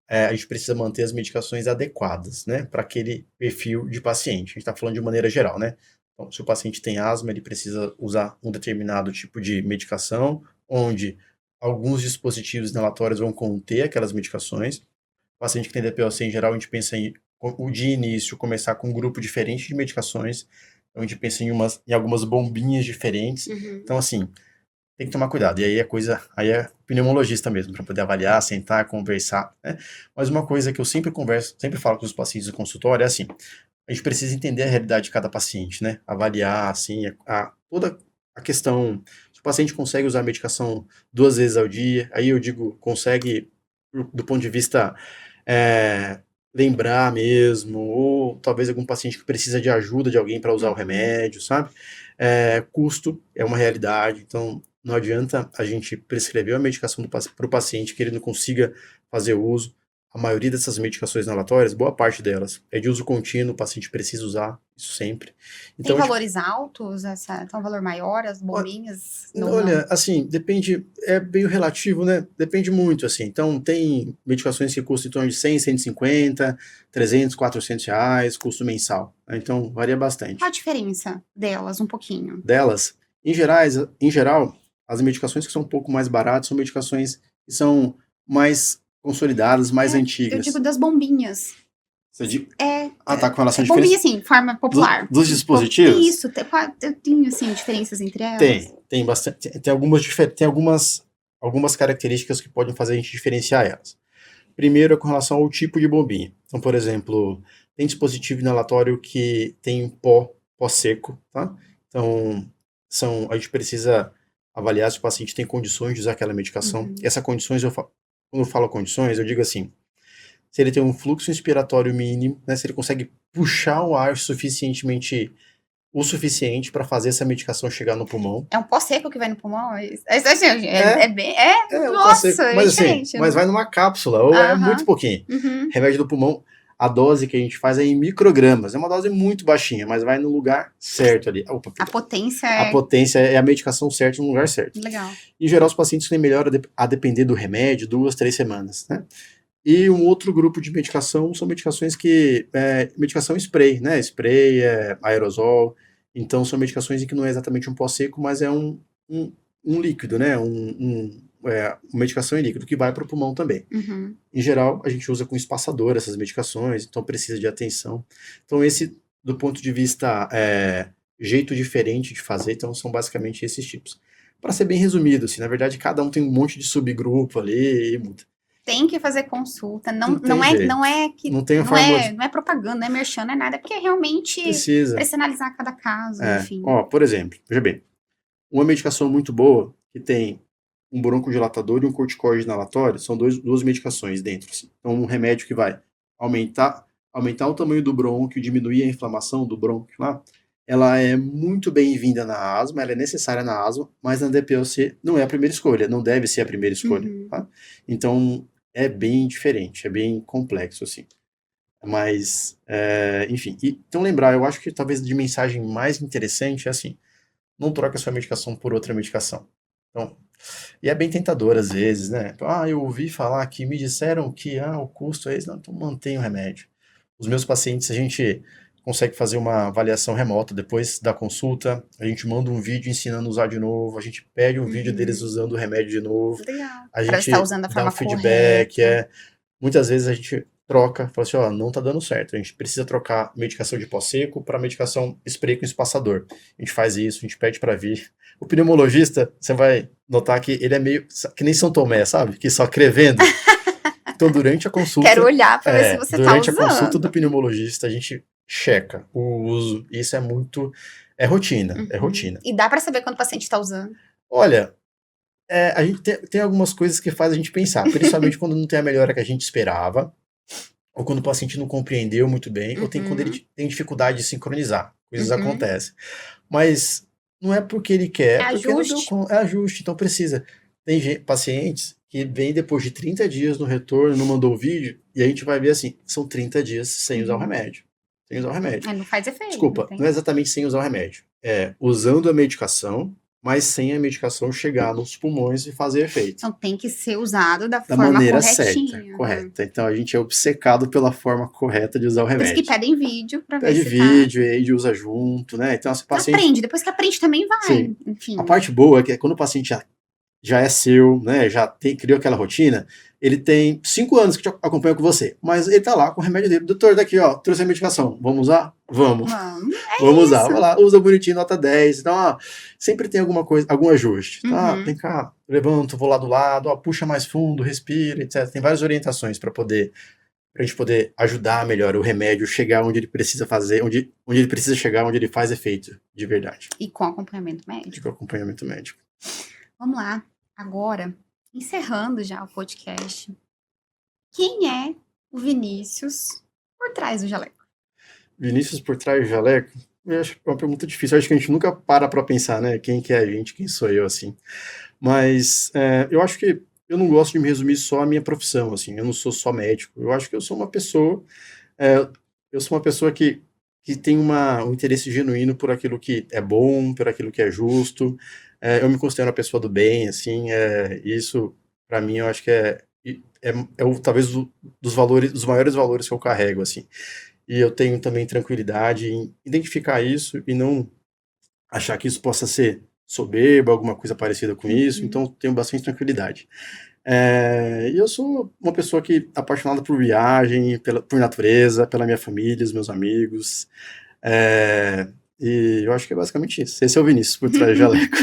a gente precisa manter as medicações adequadas, né, para aquele perfil de paciente. A gente está falando de maneira geral, né? Então, se o paciente tem asma, ele precisa usar um determinado tipo de medicação, onde alguns dispositivos inalatórios vão conter aquelas medicações. O paciente que tem DPOC, em geral, a gente pensa de início, começar com um grupo diferente de medicações. Então, a gente pensa em algumas bombinhas diferentes. Então, assim, tem que tomar cuidado. E aí é pneumologista mesmo, para poder avaliar, sentar, conversar, né? Mas uma coisa que eu sempre falo com os pacientes do consultório é assim, a gente precisa entender a realidade de cada paciente, né? Avaliar, assim, toda a questão. Se o paciente consegue usar a medicação 2 vezes ao dia, aí eu digo, consegue, do ponto de vista lembrar mesmo, ou talvez algum paciente que precisa de ajuda de alguém para usar o remédio, sabe? Custo é uma realidade, então não adianta a gente prescrever a medicação para o paciente que ele não consiga fazer uso. A maioria dessas medicações inalatórias, boa parte delas, é de uso contínuo, o paciente precisa usar isso sempre. Então,
tem valores altos? Tem um valor maior, as bombinhas?
Olha, assim, depende, é meio relativo, né? Depende muito, assim. Então, tem medicações que custam em torno de 100, 150, 300, 400 reais, custo mensal. Então, varia bastante.
Qual a diferença delas, um pouquinho?
Delas, em geral, as medicações que são um pouco mais baratas são medicações que são mais consolidadas, mais antigas.
Eu digo das bombinhas.
Tá com relação à diferença?
Bombinha, assim, forma popular.
Dos dispositivos?
Isso, eu tenho, assim, diferenças entre elas?
Tem bastante. Tem algumas características que podem fazer a gente diferenciar elas. Primeiro é com relação ao tipo de bombinha. Então, por exemplo, tem dispositivo inalatório que tem pó seco, tá? Então, a gente precisa avaliar se o paciente tem condições de usar aquela medicação. Essas condições, quando eu falo condições, eu digo assim, se ele tem um fluxo inspiratório mínimo, né, se ele consegue puxar o ar o suficiente para fazer essa medicação chegar no pulmão.
É um pó seco que vai no pulmão?
Nossa, mas diferente. Mas vai numa cápsula, ou é muito pouquinho. Remédio do pulmão, a dose que a gente faz é em microgramas. É uma dose muito baixinha, mas vai no lugar certo ali.
A potência
A potência é a medicação certa no lugar certo.
Legal.
Em geral, os pacientes têm melhora a depender do remédio, 2, 3 semanas, né? E um outro grupo de medicação são medicações medicação spray, né? Spray, aerosol. Então, são medicações em que não é exatamente um pó seco, mas é um líquido, né? Uma medicação em líquido que vai para o pulmão também. Em geral, a gente usa com espaçador essas medicações, então precisa de atenção. Então, esse do ponto de vista jeito diferente de fazer, então são basicamente esses tipos. Para ser bem resumido, assim, na verdade, cada um tem um monte de subgrupo ali,
Tem que fazer consulta,
não tem jeito.
não é que
Não tem a
não
fórmula
é propaganda, não é merchan, não é nada, porque realmente
precisa.
precisa analisar cada caso, enfim.
Ó, por exemplo, veja bem, uma medicação muito boa que tem um broncodilatador e um corticoide inalatório, são duas medicações dentro. Assim. Então, um remédio que vai aumentar o tamanho do brônquio, diminuir a inflamação do brônquio lá, ela é muito bem-vinda na asma, ela é necessária na asma, mas na DPOC não é a primeira escolha, não deve ser a primeira escolha. Tá? Então, é bem diferente, é bem complexo, assim. Mas, enfim. Então, lembrar, eu acho que talvez de mensagem mais interessante é assim, não troque a sua medicação por outra medicação. Então, e é bem tentador às vezes, né? Eu ouvi falar que me disseram que o custo é esse. Não, então mantenha o remédio. Os meus pacientes, a gente consegue fazer uma avaliação remota depois da consulta, a gente manda um vídeo ensinando a usar de novo, a gente pede um vídeo deles usando o remédio de novo,
Legal.
a
Pra
gente
estar usando a
dá
forma
um feedback,
correta.
muitas vezes a gente troca, fala assim, não tá dando certo, a gente precisa trocar medicação de pó seco para medicação spray com espaçador. A gente faz isso, a gente pede para vir. O pneumologista, você vai notar que ele é meio que nem São Tomé, sabe? Que só crê vendo. Então, durante a consulta...
Quero olhar para ver se você tá usando.
Durante a consulta do pneumologista, a gente checa o uso. Isso é muito... É rotina, é rotina.
E dá para saber quando o paciente tá usando?
Olha, a gente tem algumas coisas que faz a gente pensar, principalmente quando não tem a melhora que a gente esperava, ou quando o paciente não compreendeu muito bem, ou quando ele tem dificuldade de sincronizar. Coisas acontecem. Mas não é porque ele quer, porque
ajuste.
É ajuste, então precisa. Tem pacientes que vêm depois de 30 dias no retorno, não mandou o vídeo, e a gente vai ver assim, são 30 dias sem usar o remédio. Sem usar o remédio.
Não faz efeito.
Desculpa, não é exatamente sem usar o remédio. É usando a medicação, mas sem a medicação chegar nos pulmões e fazer efeito.
Então tem que ser usado da forma
maneira
corretinha.
certa, correta. Então a gente é obcecado pela forma correta de usar o remédio.
Por isso que pedem vídeo pra ver
Pede
se
vídeo, e aí usa junto, né? Então esse paciente...
Aprende, depois que aprende também vai.
Sim.
Enfim.
A parte boa é que quando o paciente já é seu, né? Já criou aquela rotina, ele tem 5 anos que te acompanha com você, mas ele tá lá com o remédio dele. Doutor, daqui, ó, trouxe a medicação. Vamos usar? Vamos. Vamos usar. Vai lá, usa bonitinho, nota 10. Então, sempre tem alguma coisa, algum ajuste. Tá? Vem cá, levanto, vou lá do lado, puxa mais fundo, respira, etc. Tem várias orientações pra gente poder ajudar melhor o remédio chegar onde ele precisa fazer, onde ele precisa chegar, onde ele faz efeito de verdade.
E com acompanhamento médico.
Com acompanhamento médico.
Vamos lá. Agora, encerrando já o podcast, quem é o Vinícius por trás do jaleco?
Vinícius por trás do jaleco? Eu acho que é uma pergunta difícil. Eu acho que a gente nunca para pensar, né? Quem que é a gente, quem sou eu, assim. Mas eu acho que eu não gosto de me resumir só à minha profissão, assim. Eu não sou só médico. Eu acho que eu sou uma pessoa... eu sou uma pessoa que tem um interesse genuíno por aquilo que é bom, por aquilo que é justo. Eu me considero uma pessoa do bem, assim. Isso, para mim, eu acho que talvez dos maiores valores que eu carrego, assim. E eu tenho também tranquilidade em identificar isso e não achar que isso possa ser soberba, alguma coisa parecida com isso. Então, tenho bastante tranquilidade. E eu sou uma pessoa que é apaixonada por viagem, por natureza, pela minha família, os meus amigos. E eu acho que é basicamente isso. Esse é o Vinícius por trás do jaleco.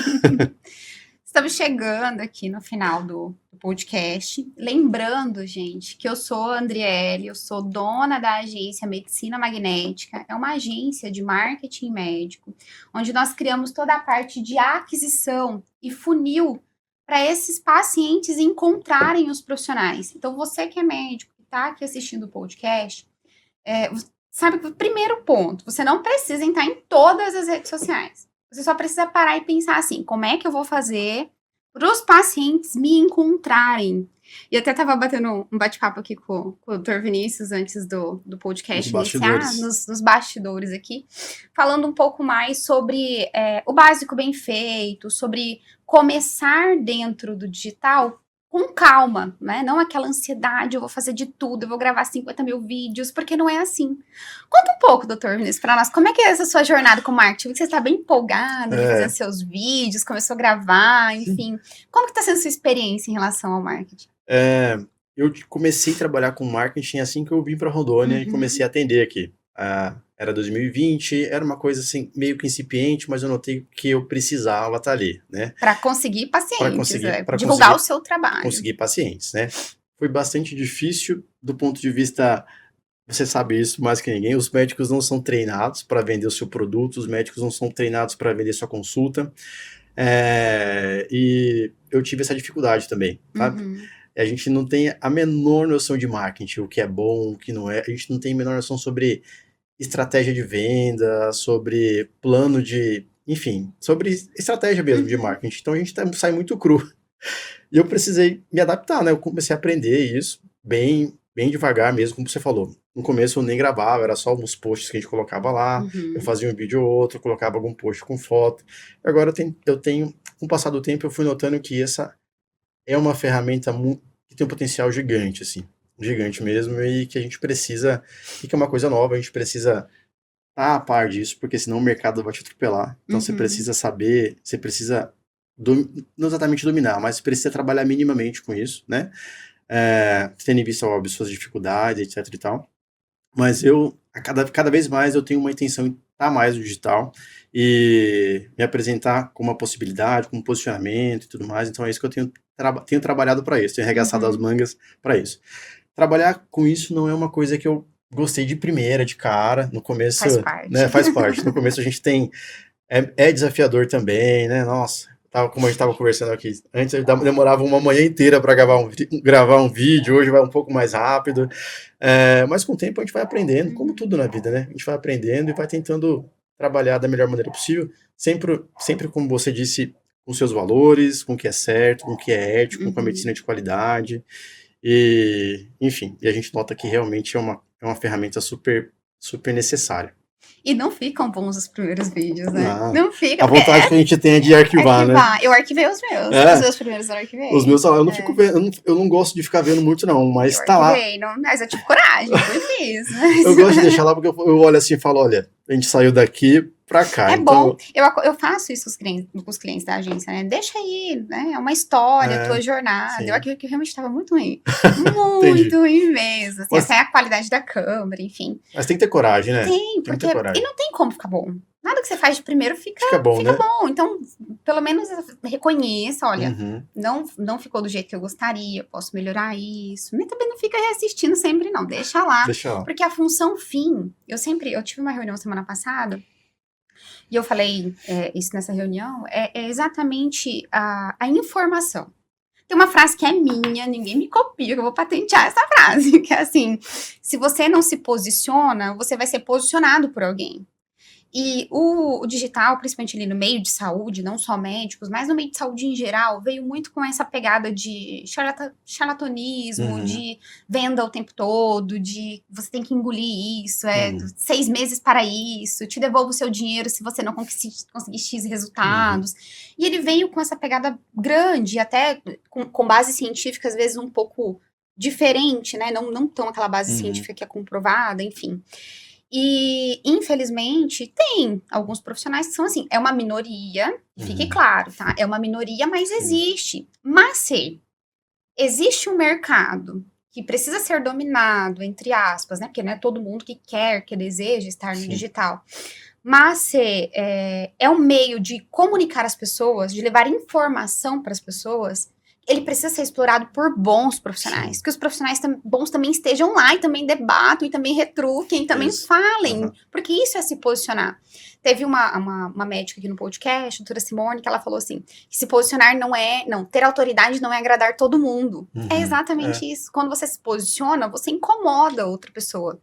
Estamos chegando aqui no final do podcast. Lembrando, gente, que eu sou a Andriele, eu sou dona da agência Medicina Magnética. É uma agência de marketing médico, onde nós criamos toda a parte de aquisição e funil para esses pacientes encontrarem os profissionais. Então, você que é médico, que está aqui assistindo o podcast, sabe que o primeiro ponto, você não precisa entrar em todas as redes sociais. Você só precisa parar e pensar assim, como é que eu vou fazer para os pacientes me encontrarem? E até estava batendo um bate-papo aqui com o Dr. Vinícius antes do podcast iniciar, nos bastidores aqui, falando um pouco mais sobre o básico bem feito, sobre começar dentro do digital com calma, né? Não aquela ansiedade, eu vou fazer de tudo, eu vou gravar 50 mil vídeos, porque não é assim. Conta um pouco, doutor Vinícius, para nós, como é que é essa sua jornada com marketing? Você está bem empolgado de fazer seus vídeos, começou a gravar, enfim. Como que está sendo a sua experiência em relação ao marketing?
Eu comecei a trabalhar com marketing assim que eu vim para Rondônia e comecei a atender aqui. era 2020, era uma coisa assim, meio que incipiente, mas eu notei que eu precisava estar ali, né?
Para conseguir pacientes,
Pra
divulgar o seu trabalho.
conseguir pacientes, né? Foi bastante difícil do ponto de vista, você sabe isso mais que ninguém, os médicos não são treinados para vender o seu produto, os médicos não são treinados para vender sua consulta, e eu tive essa dificuldade também, sabe? A gente não tem a menor noção de marketing, o que é bom, o que não é, a gente não tem a menor noção sobre estratégia de venda, sobre plano de, enfim, sobre estratégia mesmo de marketing, então a gente sai muito cru. E eu precisei me adaptar, né? Eu comecei a aprender isso bem devagar mesmo, como você falou. No começo eu nem gravava, era só alguns posts que a gente colocava lá, eu fazia um vídeo ou outro, colocava algum post com foto. Agora eu tenho, com o passar do tempo, eu fui notando que essa é uma ferramenta que tem um potencial gigante, assim, gigante mesmo, e que a gente precisa, e que é uma coisa nova, a gente precisa estar a par disso, porque senão o mercado vai te atropelar. Então você precisa saber, você precisa não exatamente dominar, mas precisa trabalhar minimamente com isso, né? Tendo em vista, óbvio, suas dificuldades, etc e tal. Mas cada vez mais eu tenho uma intenção em estar mais no digital e me apresentar como uma possibilidade, como um posicionamento e tudo mais. Então é isso que eu tenho trabalhado para isso, tenho arregaçado as mangas para isso. Trabalhar com isso não é uma coisa que eu gostei de primeira, de cara. No começo,
Faz parte.
né, faz parte. No começo a gente tem é desafiador também, né? Nossa, como a gente estava conversando aqui. Antes demorava uma manhã inteira para gravar um vídeo, hoje vai um pouco mais rápido. Mas com o tempo a gente vai aprendendo, como tudo na vida, né? A gente vai aprendendo e vai tentando trabalhar da melhor maneira possível, sempre como você disse, com seus valores, com o que é certo, com o que é ético, com a medicina de qualidade. E, enfim, e a gente nota que realmente é uma ferramenta super, super necessária.
E não ficam bons os primeiros vídeos, né? Não fica.
A vontade que a gente tem é de arquivar, né?
Eu arquivei os meus. Os meus primeiros eu arquivei.
Os meus, eu não fico vendo, eu não gosto de ficar vendo muito, não, mas
eu
tá lá.
Mas eu tive coragem, eu fiz. Mas...
Eu gosto de deixar lá porque eu olho assim e falo, olha, a gente saiu daqui pra cá.
Bom, eu faço isso com os clientes da agência, né? Deixa aí, né? É uma história, tua jornada. Sim. Eu arquivei que realmente estava muito ruim. Muito ruim mesmo. Assim, essa é a qualidade da câmera, enfim.
Mas tem que ter coragem, né?
Tem, porque. E não tem como ficar bom. Nada que você faz de primeiro fica bom, né? Bom. Então, pelo menos reconheça, olha, não ficou do jeito que eu gostaria, posso melhorar isso. Mas também não fica reassistindo sempre, não. Deixa lá. Porque a função fim, eu tive uma reunião semana passada, e eu falei isso nessa reunião, é exatamente a informação. Tem uma frase que é minha, ninguém me copia, que eu vou patentear essa frase, que é assim, se você não se posiciona, você vai ser posicionado por alguém. E o digital, principalmente ali no meio de saúde, não só médicos, mas no meio de saúde em geral, veio muito com essa pegada de charlatanismo, de venda o tempo todo, de você tem que engolir isso, 6 meses para isso, te devolvo o seu dinheiro se você não conseguir X resultados. E ele veio com essa pegada grande, até com base científica, às vezes um pouco diferente, né? Não tão aquela base científica que é comprovada, enfim. E, infelizmente, tem alguns profissionais que são assim, é uma minoria, fique claro, tá? É uma minoria, mas existe. Mas se existe um mercado que precisa ser dominado, entre aspas, né? Porque não é todo mundo que quer, que deseja estar no digital. Mas se é um meio de comunicar as pessoas, de levar informação para as pessoas, ele precisa ser explorado por bons profissionais. Que os profissionais bons também estejam lá e também debatam, e também retruquem, e também falem. Porque isso é se posicionar. Teve uma médica aqui no podcast, a doutora Simone, que ela falou assim, que se posicionar ter autoridade não é agradar todo mundo. É exatamente isso. Quando você se posiciona, você incomoda outra pessoa.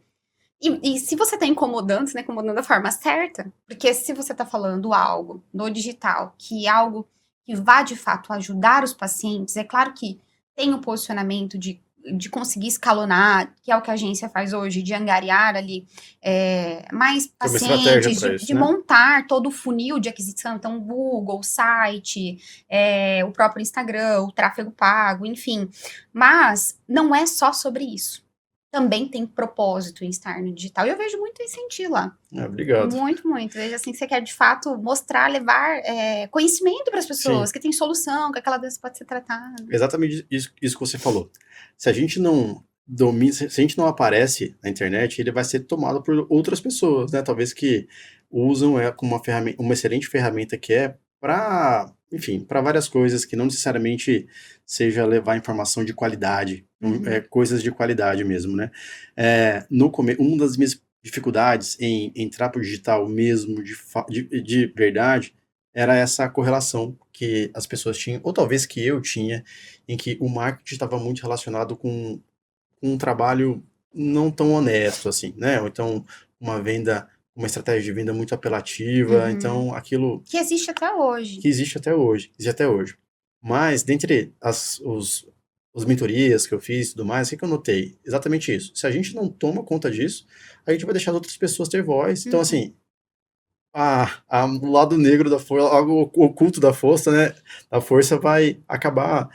E se você tá incomodando, você tá incomodando da forma certa. Porque se você tá falando algo no digital, que é algo que vá, de fato, ajudar os pacientes, é claro que tem o posicionamento de conseguir escalonar, que é o que a agência faz hoje, de angariar ali mais pacientes, de montar todo o funil de aquisição, então o Google, o site, o próprio Instagram, o tráfego pago, enfim. Mas não é só sobre isso. Também tem propósito em estar no digital. E eu vejo muito isso em ti lá.
Obrigado.
Muito, muito. Vejo assim que você quer, de fato, mostrar, levar conhecimento para as pessoas, que tem solução, que aquela doença pode ser tratada.
Exatamente isso que você falou. Se a gente não domina, se a gente não aparece na internet, ele vai ser tomado por outras pessoas, né? Talvez que usam como uma excelente ferramenta que é para, enfim, para várias coisas que não necessariamente seja levar informação de qualidade, coisas de qualidade mesmo, né? Uma das minhas dificuldades em entrar para o digital mesmo, de verdade, era essa correlação que as pessoas tinham, ou talvez que eu tinha, em que o marketing estava muito relacionado com um trabalho não tão honesto, assim, né? Ou então uma estratégia de venda muito apelativa, então aquilo
Que existe até hoje.
que existe até hoje. Mas, dentre os mentorias que eu fiz e tudo mais, o que eu notei? Exatamente isso. Se a gente não toma conta disso, a gente vai deixar as outras pessoas ter voz. Então, assim, o lado negro da força, algo oculto da força, né? A força vai acabar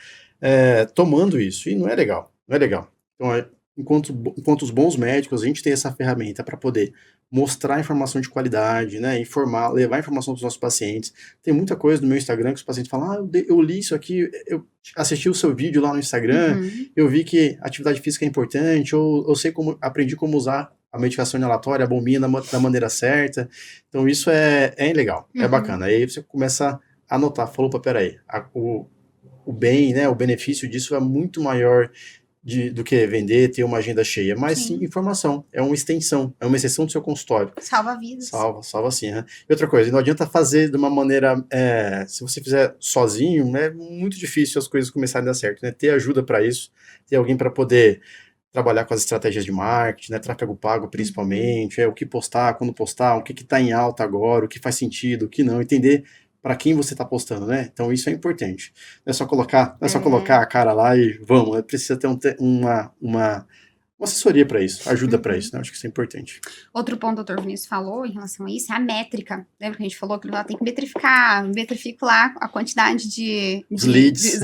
tomando isso. E não é legal. Não é legal. Então, enquanto os bons médicos, a gente tem essa ferramenta para poder mostrar informação de qualidade, né? Informar, levar informação para os nossos pacientes. Tem muita coisa no meu Instagram que os pacientes falam: eu li isso aqui, eu assisti o seu vídeo lá no Instagram, eu vi que atividade física é importante, ou eu aprendi como usar a medicação inalatória, a bombinha da maneira certa. Então, isso é legal, é bacana. Aí você começa a notar, falou, peraí, o bem, né, o benefício disso é muito maior do que vender, ter uma agenda cheia, mas sim informação, é uma extensão do seu consultório.
Salva vidas.
Salva sim. Né? E outra coisa, não adianta fazer de uma maneira, se você fizer sozinho, é muito difícil as coisas começarem a dar certo, né? Ter ajuda para isso, ter alguém para poder trabalhar com as estratégias de marketing, né, tráfego pago principalmente, o que postar, quando postar, o que está em alta agora, o que faz sentido, o que não, entender para quem você está postando, né? Então isso é importante. Não é só colocar a cara lá e vamos, precisa ter uma assessoria para isso, ajuda para isso, né? Acho que isso é importante.
Outro ponto que o Dr. Vinícius falou em relação a isso é a métrica. Lembra que a gente falou que ela tem que metrificar, metrifico lá a quantidade dos leads,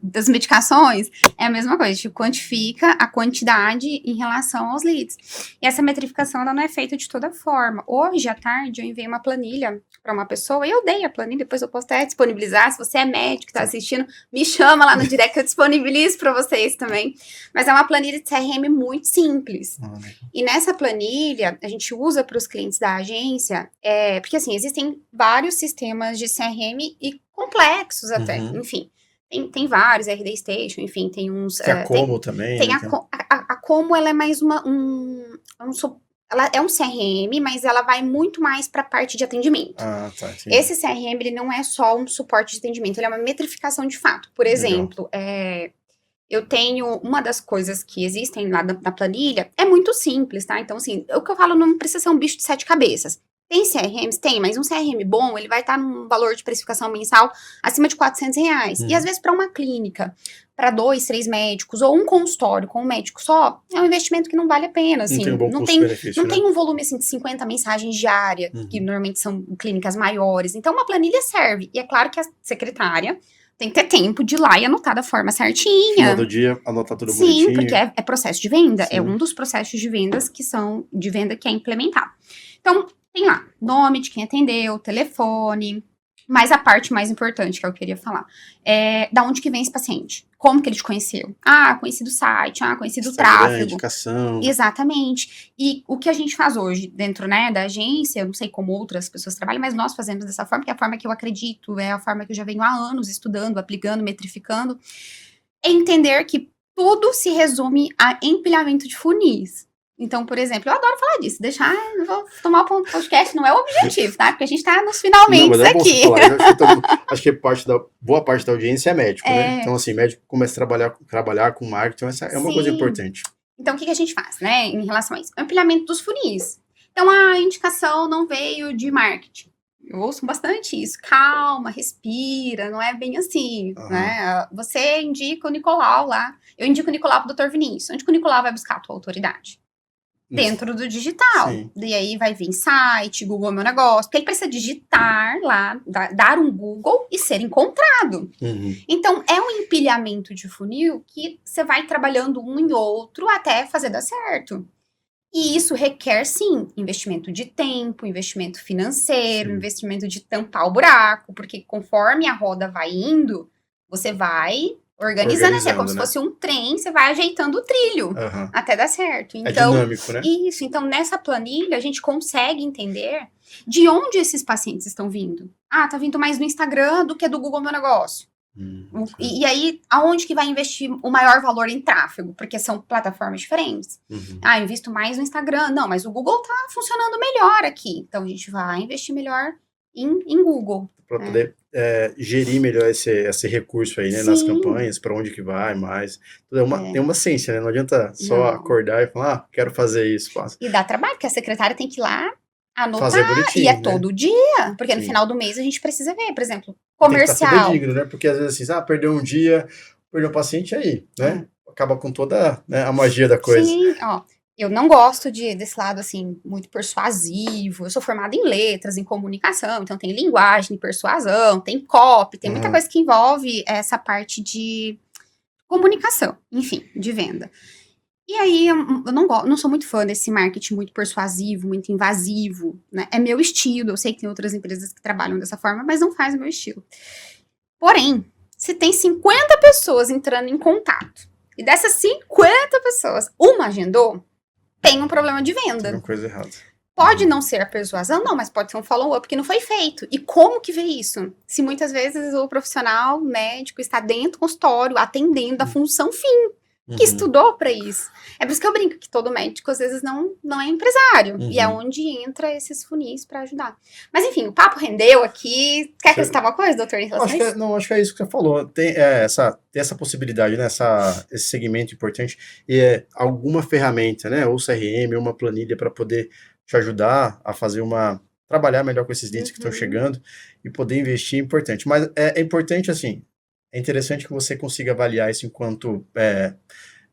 das medicações. É a mesma coisa, a gente quantifica a quantidade em relação aos leads. E essa metrificação ela não é feita de toda forma. Hoje à tarde eu enviei uma planilha para uma pessoa, e eu dei a planilha, depois eu posso até disponibilizar. Se você é médico, está assistindo, me chama lá no direct que eu disponibilizo para vocês também. Mas é uma planilha de CRM muito simples. E nessa planilha, a gente usa para os clientes da agência, porque assim, existem vários sistemas de CRM e complexos até, enfim. Tem vários, RD Station, enfim, tem uns...
Tem a Como também.
Tem a Como, ela é mais ela é um CRM, mas ela vai muito mais para a parte de atendimento.
Tá. Sim.
Esse CRM, ele não é só um suporte de atendimento, ele é uma metrificação de fato. Por exemplo, eu tenho uma das coisas que existem lá na planilha, é muito simples, tá? Então, assim, o que eu falo não precisa ser um bicho de 7 cabeças. Tem CRMs? Tem, mas um CRM bom, ele vai estar num valor de precificação mensal acima de R$400. E às vezes para uma clínica, para 2, 3 médicos, ou um consultório com um médico só, é um investimento que não vale a pena, assim. Não tem um volume, assim, de 50 mensagens diárias, que normalmente são clínicas maiores. Então, uma planilha serve. E é claro que a secretária tem que ter tempo de ir lá e anotar da forma certinha.
No final do dia, anotar tudo bonitinho.
Sim, porque é processo de venda. Sim. É um dos processos de vendas que é implementado. Então, tem lá, nome de quem atendeu, telefone, mas a parte mais importante que eu queria falar é da onde que vem esse paciente. Como que ele te conheceu? Conheci do site, conheci do tráfego.
Indicação.
Exatamente. E o que a gente faz hoje dentro, né, da agência, eu não sei como outras pessoas trabalham, mas nós fazemos dessa forma, que é a forma que eu acredito, é a forma que eu já venho há anos estudando, aplicando, metrificando, é entender que tudo se resume a empilhamento de funis. Então, por exemplo, eu adoro falar disso, vou tomar o podcast, não é o objetivo, tá? Porque a gente tá nos finalmente aqui.
Acho que boa parte da audiência é médico, né? Então, assim, médico começa a trabalhar com marketing, essa é uma coisa importante.
Então, o que a gente faz, né, em relação a isso? Empilhamento dos funis. Então, a indicação não veio de marketing. Eu ouço bastante isso. Calma, respira, não é bem assim, né? Você indica o Nicolau lá. Eu indico o Nicolau pro Dr. Vinícius. Onde que o Nicolau vai buscar a tua autoridade? Dentro do digital. Sim. E aí vai vir site, Google Meu Negócio, porque ele precisa digitar lá, dar um Google e ser encontrado. Então, é um empilhamento de funil que você vai trabalhando um em outro até fazer dar certo. E isso requer, sim, investimento de tempo, investimento financeiro, investimento de tampar o buraco, porque conforme a roda vai indo, você vai organizando, assim, é como se
Organizando,
fosse um trem, você vai ajeitando o trilho
Aham.
até dar certo.
É
Então,
dinâmico, né?
isso. Então, nessa planilha, a gente consegue entender de onde esses pacientes estão vindo. Ah, tá vindo mais do Instagram do que do Google Meu Negócio. E aí, aonde que vai investir o maior valor em tráfego? Porque são plataformas diferentes.
Uhum.
Ah, eu invisto mais no Instagram. Não, mas o Google tá funcionando melhor aqui. Então, a gente vai investir melhor em Google.
Para poder gerir melhor esse recurso aí, né? Nas
Sim.
campanhas, para onde que vai mais. Tem uma ciência, né? Não adianta só
Não.
acordar e falar, ah, quero fazer isso. Faço.
E dá trabalho, porque a secretária tem que ir lá anotar,
Fazer bonitinho,
e é
né?
todo dia, porque no
Sim.
final do mês a gente precisa ver, por exemplo,
Tem que estar
comercial.
digno, né? Porque às vezes assim, perdeu um dia, perdeu um paciente aí, né? Acaba com toda, né, a magia da coisa.
Sim, ó, eu não gosto desse lado, assim, muito persuasivo. Eu sou formada em letras, em comunicação, então tem linguagem, persuasão, tem copy, tem muita coisa que envolve essa parte de comunicação, enfim, de venda. E aí, eu não sou muito fã desse marketing muito persuasivo, muito invasivo, né? É meu estilo, eu sei que tem outras empresas que trabalham dessa forma, mas não faz o meu estilo. Porém, se tem 50 pessoas entrando em contato, e dessas 50 pessoas, uma agendou, tem um problema de venda.
Tem uma coisa errada.
Pode não ser a persuasão, não, mas pode ser um follow-up que não foi feito. E como que vê isso? Se muitas vezes o profissional médico está dentro do consultório, atendendo a função fim, que estudou para isso. É por isso que eu brinco que todo médico, às vezes, não é empresário. E é onde entra esses funis para ajudar. Mas, enfim, o papo rendeu aqui. Quer acrescentar uma coisa, doutor, em relação a isso?
Acho que é isso que você falou. Tem essa possibilidade, né? Esse segmento importante. E alguma ferramenta, né? Ou CRM, ou uma planilha para poder te ajudar a trabalhar melhor com esses leads que estão chegando e poder investir é importante. Mas é importante, assim, é interessante que você consiga avaliar isso enquanto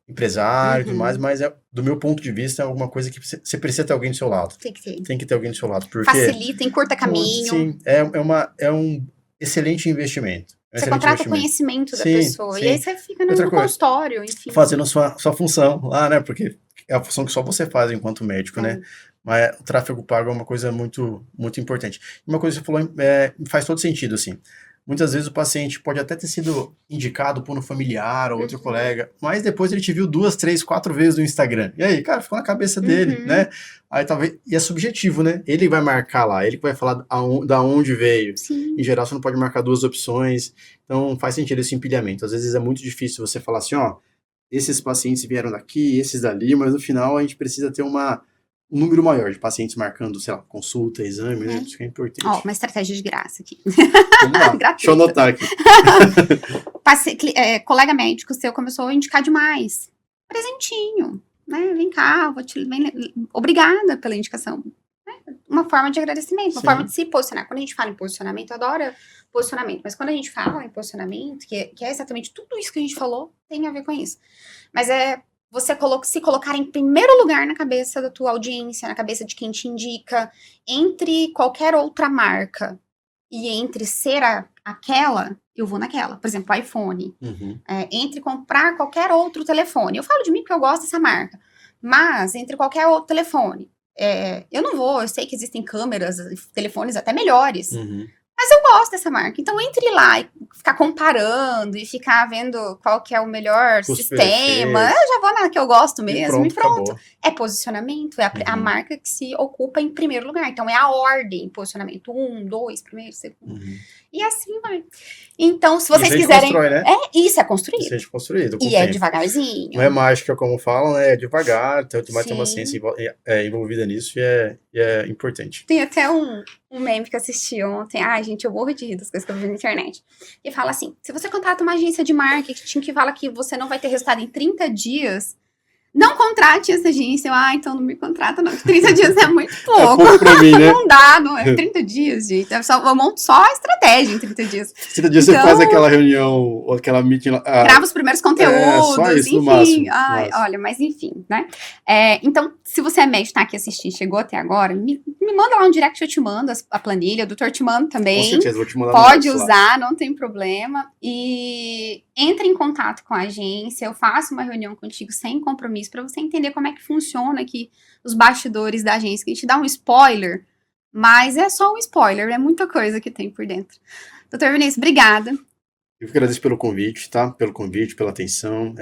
empresário e tudo mais, mas do meu ponto de vista é alguma coisa que você precisa ter alguém do seu lado.
Tem que ter.
Tem que ter alguém do seu lado. Porque,
facilita, encurta caminho.
Sim, é um excelente investimento.
Você contrata o conhecimento da pessoa. E aí você fica no consultório, enfim.
Fazendo sua função lá, né? Porque é a função que só você faz enquanto médico, né? Mas o tráfego pago é uma coisa muito, muito importante. Uma coisa que você falou faz todo sentido, assim. Muitas vezes o paciente pode até ter sido indicado por um familiar ou outro colega, mas depois ele te viu 2, 3, 4 vezes no Instagram. E aí, cara, ficou na cabeça dele, né? Aí talvez. E é subjetivo, né? Ele vai marcar lá, ele que vai falar da onde veio.
Sim.
Em geral, você não pode marcar 2 opções. Então faz sentido esse empilhamento. Às vezes é muito difícil você falar assim, ó, esses pacientes vieram daqui, esses dali, mas no final a gente precisa ter um número maior de pacientes marcando, sei lá, consulta, exame, né? Isso que é importante.
Ó, uma estratégia de graça aqui.
Vamos lá, deixa eu anotar aqui.
Colega médico seu começou a indicar demais. Presentinho, né? Vem cá, obrigada pela indicação. Uma forma de agradecimento, uma forma de se posicionar. Quando a gente fala em posicionamento, eu adoro posicionamento, mas quando a gente fala em posicionamento, que é exatamente tudo isso que a gente falou, tem a ver com isso. Mas você se colocar em primeiro lugar na cabeça da tua audiência, na cabeça de quem te indica, entre qualquer outra marca e entre ser aquela, eu vou naquela. Por exemplo, o iPhone. Entre comprar qualquer outro telefone. Eu falo de mim porque eu gosto dessa marca. Mas, entre qualquer outro telefone, eu sei que existem câmeras, telefones até melhores. Mas eu gosto dessa marca. Então, entre lá e ficar comparando e ficar vendo qual que é o melhor sistema. Eu já vou na que eu gosto mesmo e pronto. É posicionamento, é a marca que se ocupa em primeiro lugar. Então, é a ordem, posicionamento. 1, 2, primeiro, segundo. E assim vai. Então, se vocês quiserem...
Constrói, né?
Isso é construído.
Isso é construído.
E é devagarzinho.
Não é mágica, como falam, né? É devagar. Então, vai ter uma ciência envolvida nisso e é importante.
Tem até um meme que eu assisti ontem. Ai, gente, eu morro de rir das coisas que eu vi na internet. E fala assim, se você contrata uma agência de marketing que fala que você não vai ter resultado em 30 dias... Não contrate essa agência. Então não me contrata, não. 30 dias é muito pouco.
É pouco pra mim, né?
Não dá, não é 30 dias, gente. Eu monto só a estratégia em 30 dias.
30 dias então, você faz aquela reunião, ou aquela meeting.
Grava os primeiros conteúdos,
só isso,
enfim.
No máximo.
Olha, mas enfim, né? Então, se você é médico, tá aqui assistindo, chegou até agora, me manda lá um direct, eu te mando a planilha, o doutor te manda também.
Com certeza, vou te mandar.
Pode usar, não tem problema. E entre em contato com a agência, eu faço uma reunião contigo sem compromisso, para você entender como é que funciona aqui os bastidores da agência, que a gente dá um spoiler, mas é só um spoiler, é muita coisa que tem por dentro. Doutor Vinícius, obrigada.
Eu que agradeço pelo convite, tá? Pelo convite, pela atenção.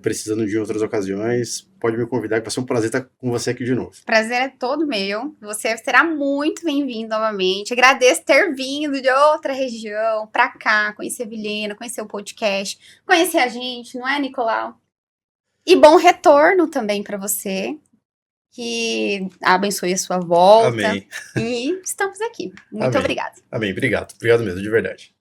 Precisando de outras ocasiões, pode me convidar, que vai ser um prazer estar com você aqui de novo.
Prazer é todo meu. Você será muito bem-vindo novamente. Agradeço ter vindo de outra região para cá, conhecer Vilhena, conhecer o podcast, conhecer a gente, não é, Nicolau? E bom retorno também para você. Que abençoe a sua volta.
Amém.
E estamos aqui. Muito
Amém.
obrigada.
Amém. Obrigado. Obrigado mesmo, de verdade.